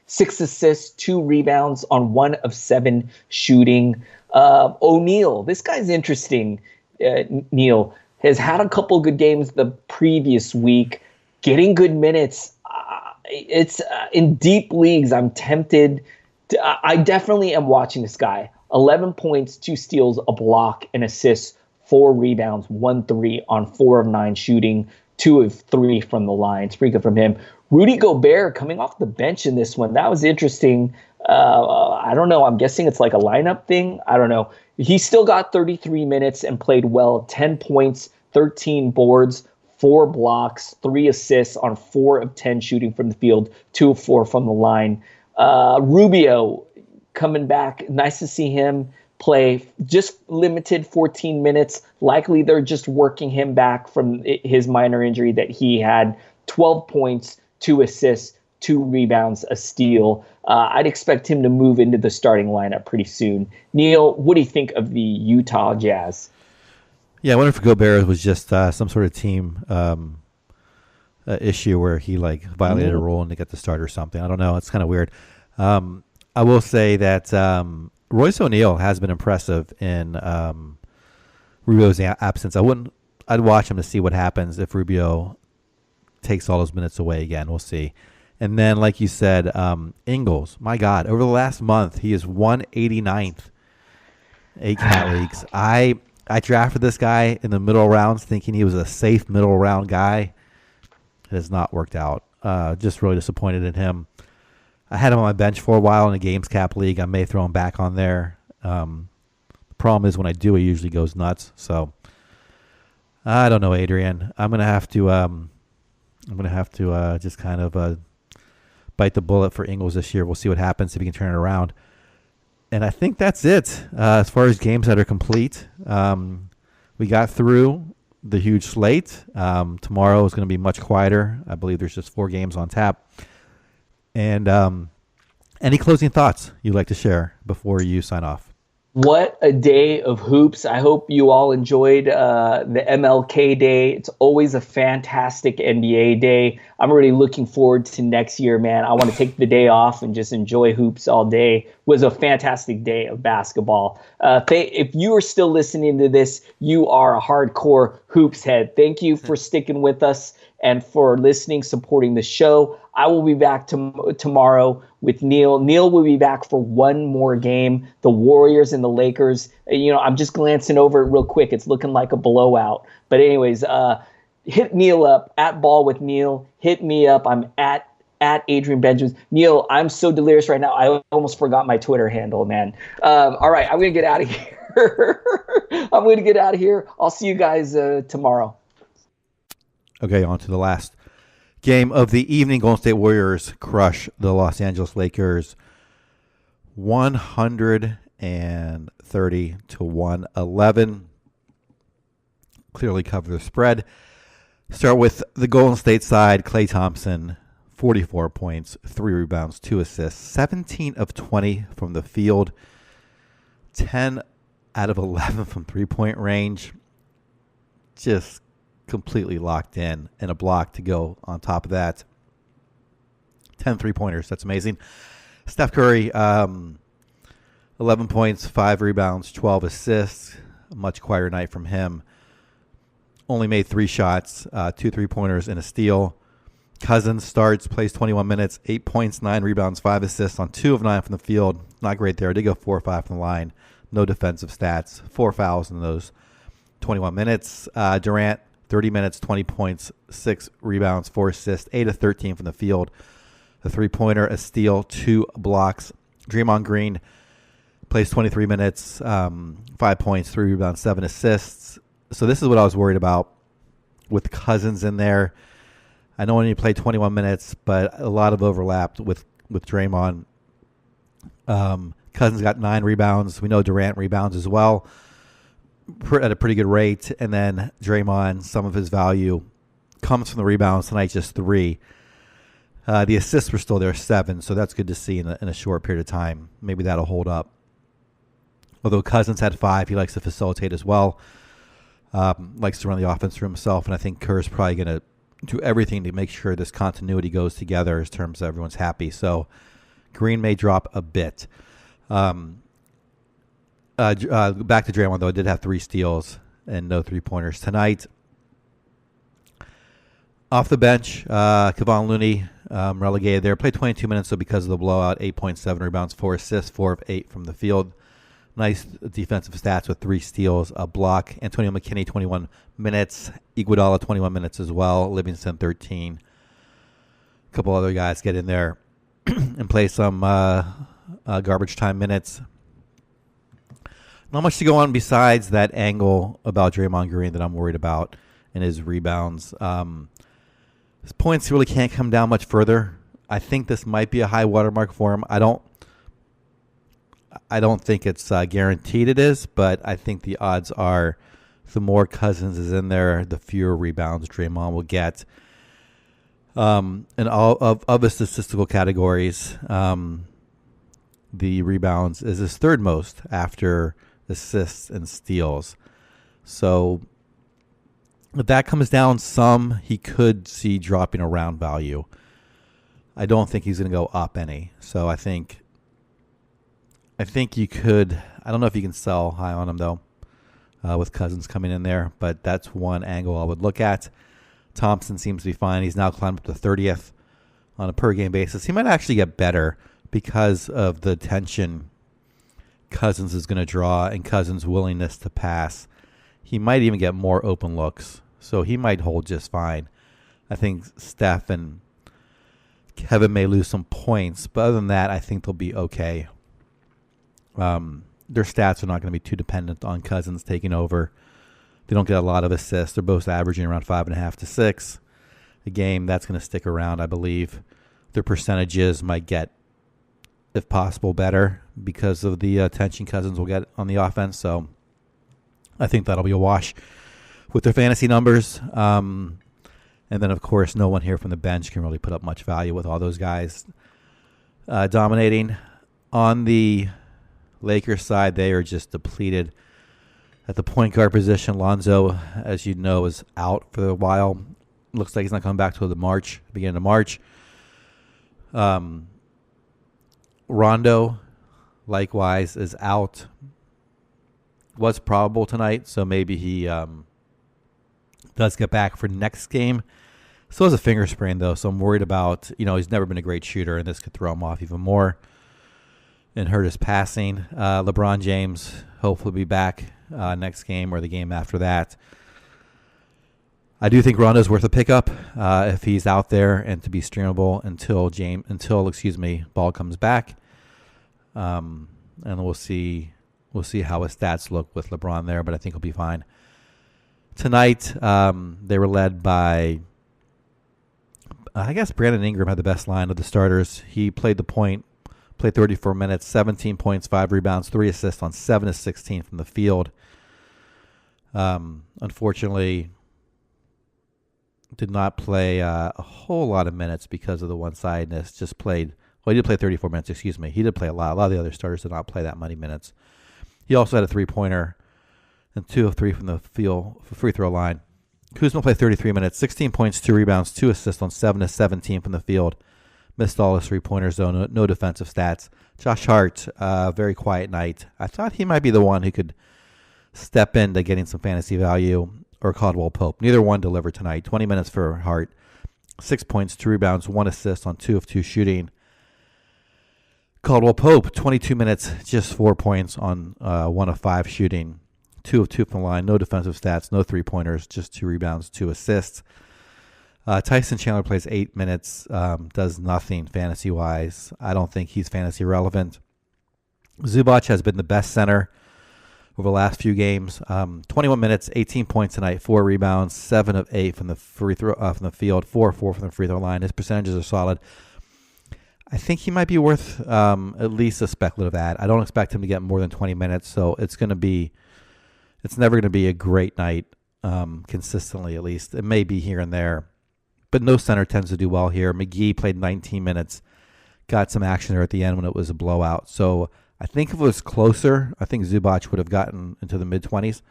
6 assists, 2 rebounds on 1 of 7 shooting. O'Neal, this guy's interesting. Neil has had a couple good games the previous week, getting good minutes. It's in deep leagues. I'm tempted. I definitely am watching this guy. 11 points, 2 steals, a block, an assist, 4 rebounds, 1 3 on 4 of 9 shooting, 2 of 3 from the line. It's pretty good from him. Rudy Gobert coming off the bench in this one. That was interesting. I don't know. I'm guessing it's like a lineup thing. I don't know. He still got 33 minutes and played well. 10 points, 13 boards, 4 blocks, 3 assists on 4 of 10 shooting from the field, 2 of 4 from the line. Rubio coming back. Nice to see him play. Just limited 14 minutes. Likely they're just working him back from his minor injury that he had. 12 points, 2 assists, 2 rebounds, a steal. I'd expect him to move into the starting lineup pretty soon. Neil, what do you think of the Utah Jazz? Yeah, I wonder if Gobert was just some sort of team issue where he violated a rule and to get the start or something. I don't know. It's kind of weird. I will say that Royce O'Neal has been impressive in Rubio's absence. I'd watch him to see what happens if Rubio takes all those minutes away again. We'll see. And then, like you said, Ingles, my God, over the last month, he is 189th, 8 cat leagues. I drafted this guy in the middle rounds thinking he was a safe middle round guy. It has not worked out. Just really disappointed in him. I had him on my bench for a while in a games cap league. I may throw him back on there. The problem is when I do, he usually goes nuts. So I don't know, Adrian. I'm gonna have to just kind of bite the bullet for Ingles this year. We'll see what happens if he can turn it around. And I think that's it as far as games that are complete. We got through the huge slate. Tomorrow is going to be much quieter. I believe there's just 4 games on tap. And any closing thoughts you'd like to share before you sign off? What a day of hoops. I hope you all enjoyed the MLK day. It's always a fantastic NBA day. I'm really looking forward to next year, man. I want to take the day off and just enjoy hoops all day. It was a fantastic day of basketball. If you are still listening to this, you are a hardcore hoops head. Thank you for sticking with us and for listening, supporting the show. I will be back tomorrow with Neil. Neil will be back for one more game, the Warriors and the Lakers. I'm just glancing over it real quick. It's looking like a blowout. But anyways, hit Neil up, at Ball with Neil. Hit me up. I'm at Adrian Benjamin. Neil, I'm so delirious right now. I almost forgot my Twitter handle, man. All right, I'm going to get out of here. I'll see you guys tomorrow. Okay, on to the last game of the evening. Golden State Warriors crush the Los Angeles Lakers 130 to 111. Clearly cover the spread. Start with the Golden State side. Klay Thompson, 44 points, 3 rebounds, 2 assists, 17 of 20 from the field, 10 out of 11 from three-point range. Just completely locked in, and a block to go on top of that. 10 three-pointers. That's amazing. Steph Curry, 11 points, 5 rebounds, 12 assists. A much quieter night from him. Only made 3 shots, 2 three-pointers, and a steal. Cousins starts, plays 21 minutes, 8 points, 9 rebounds, 5 assists on 2 of 9 from the field. Not great there. Did go 4 or 5 from the line. No defensive stats. 4 fouls in those 21 minutes. Durant, 30 minutes, 20 points, 6 rebounds, 4 assists, 8 of 13 from the field. A three-pointer, a steal, 2 blocks. Draymond Green plays 23 minutes, 5 points, 3 rebounds, 7 assists. So this is what I was worried about with Cousins in there. I know when you play 21 minutes, but a lot of overlap with Draymond. Cousins got 9 rebounds. We know Durant rebounds as well at a pretty good rate. And then Draymond, some of his value comes from the rebounds tonight, just 3. The assists were still there, 7, so that's good to see in a short period of time. Maybe that'll hold up. Although Cousins had 5, he likes to facilitate as well. Likes to run the offense for himself, and I think Kerr's probably going to do everything to make sure this continuity goes together in terms of everyone's happy. So Green may drop a bit. Back to Draymond, though. I did have 3 steals and no three-pointers tonight. Off the bench, Kevon Looney relegated there. Played 22 minutes, so because of the blowout, 8.7 rebounds, 4 assists, 4 of 8 from the field. Nice defensive stats with 3 steals, a block. Antonio McKinney, 21 minutes. Iguodala, 21 minutes as well. Livingston, 13. A couple other guys get in there and play some garbage time minutes. Not much to go on besides that angle about Draymond Green that I'm worried about and his rebounds. His points really can't come down much further. I think this might be a high watermark for him. I don't think it's guaranteed it is, but I think the odds are the more Cousins is in there, the fewer rebounds Draymond will get. And all of the statistical categories, the rebounds is his 3rd most after assists and steals. So if that comes down some, he could see dropping around value. I don't think he's going to go up any. So I think you could. I don't know if you can sell high on him, though, with Cousins coming in there. But that's one angle I would look at. Thompson seems to be fine. He's now climbed up to 30th on a per-game basis. He might actually get better because of the attention Cousins is going to draw and Cousins' willingness to pass. He might even get more open looks, so he might hold just fine. I think Steph and Kevin may lose some points, but other than that, I think they'll be okay. Their stats are not going to be too dependent on Cousins taking over. They don't get a lot of assists. They're both averaging around 5.5 to 6 a game. That's going to stick around, I believe. Their percentages might get, if possible, better because of the attention Cousins will get on the offense. So I think that'll be a wash with their fantasy numbers. And then, of course, no one here from the bench can really put up much value with all those guys dominating. On the Lakers side, they are just depleted at the point guard position. Lonzo, as you know, is out for a while. Looks like he's not coming back till the beginning of March. Rondo, likewise, is out. Was probable tonight, so maybe he does get back for next game. Still has a finger sprain, though, so I'm worried about, he's never been a great shooter, and this could throw him off even more and hurt his passing. LeBron James hopefully be back next game or the game after that. I do think Rondo's worth a pickup if he's out there and to be streamable until Ball comes back. And we'll see how his stats look with LeBron there, but I think he'll be fine. Tonight, they were led by, I guess Brandon Ingram had the best line of the starters. He played the point Played 34 minutes, 17 points, 5 rebounds, 3 assists on 7 of 16 from the field. Unfortunately, did not play a whole lot of minutes because of the one-sidedness. Just played, well, he did play 34 minutes, excuse me. He did play a lot. A lot of the other starters did not play that many minutes. He also had a three-pointer and 2 of 3 from the field free throw line. Kuzma played 33 minutes, 16 points, 2 rebounds, 2 assists on 7 of 17 from the field. Missed all his three-pointers, though. No defensive stats. Josh Hart, very quiet night. I thought he might be the one who could step into getting some fantasy value, or Caldwell Pope. Neither one delivered tonight. 20 minutes for Hart. 6 points, 2 rebounds, 1 assist on 2 of 2 shooting. Caldwell Pope, 22 minutes, just 4 points on 1 of 5 shooting. 2 of 2 from the line. No defensive stats, no three-pointers, just 2 rebounds, 2 assists. Tyson Chandler plays 8 minutes, does nothing fantasy-wise. I don't think he's fantasy relevant. Zubac has been the best center over the last few games. 21 minutes, 18 points tonight, 4 rebounds, 7 of 8 from the free throw from the field, 4 of 4 from the free throw line. His percentages are solid. I think he might be worth at least a speculative add. I don't expect him to get more than 20 minutes, so it's never going to be a great night consistently, at least. It may be here and there. But no center tends to do well here. McGee played 19 minutes, got some action there at the end when it was a blowout. So I think if it was closer, I think Zubac would have gotten into the mid-20s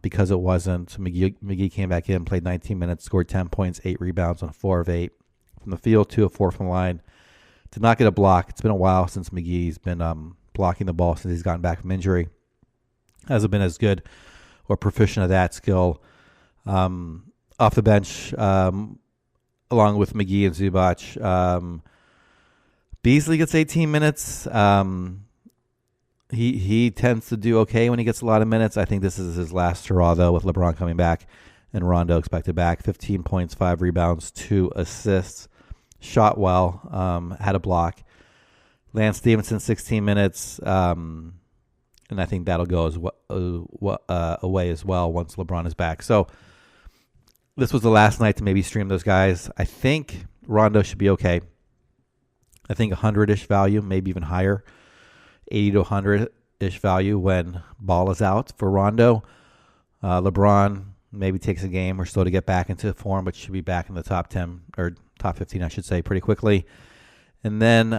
because it wasn't. McGee came back in, played 19 minutes, scored 10 points, 8 rebounds on 4 of 8 from the field, 2 of 4 from the line. Did not get a block. It's been a while since McGee's been blocking the ball since he's gotten back from injury. Hasn't been as good or proficient at that skill. Off the bench, along with McGee and Zubac. Beasley gets 18 minutes. He tends to do okay when he gets a lot of minutes. I think this is his last hurrah, though, with LeBron coming back and Rondo expected back. 15 points, 5 rebounds, 2 assists. Shot well, had a block. Lance Stevenson, 16 minutes. And I think that'll go away as well once LeBron is back. So this was the last night to maybe stream those guys. I think Rondo should be okay. I think 100-ish value, maybe even higher. 80 to 100-ish value when ball is out for Rondo. LeBron maybe takes a game or so to get back into form, but should be back in the top 10 or top 15, I should say, pretty quickly. And then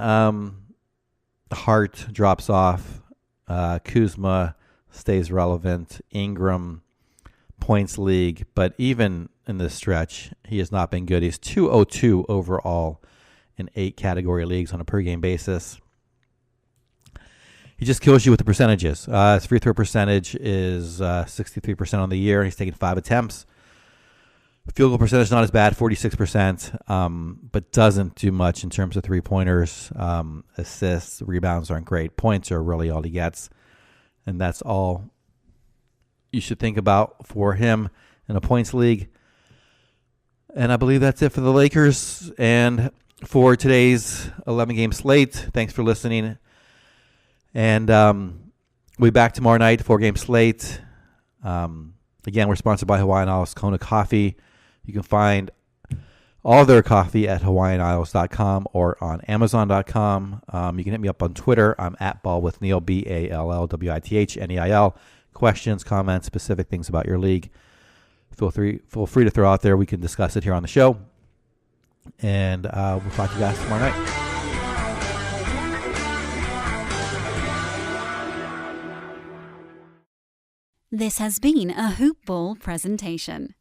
Hart drops off. Kuzma stays relevant. Ingram, points league, but even in this stretch, he has not been good. He's 202 overall in 8 category leagues on a per-game basis. He just kills you with the percentages. His free throw percentage is 63% on the year, and he's taken 5 attempts. Field goal percentage not as bad, 46%, but doesn't do much in terms of three-pointers. Assists, rebounds aren't great. Points are really all he gets, and that's all you should think about for him in a points league. And I believe that's it for the Lakers and for today's 11-game slate. Thanks for listening. And we'll be back tomorrow night, 4-game slate. Again, we're sponsored by Hawaiian Isles Kona Coffee. You can find all their coffee at hawaiianisles.com or on amazon.com. You can hit me up on Twitter. I'm at ballwithneil, BALLWITHNEIL. Questions, comments, specific things about your league, feel free to throw out there. We can discuss it here on the show. And we'll talk to you guys tomorrow night. This has been a Hoop Ball presentation.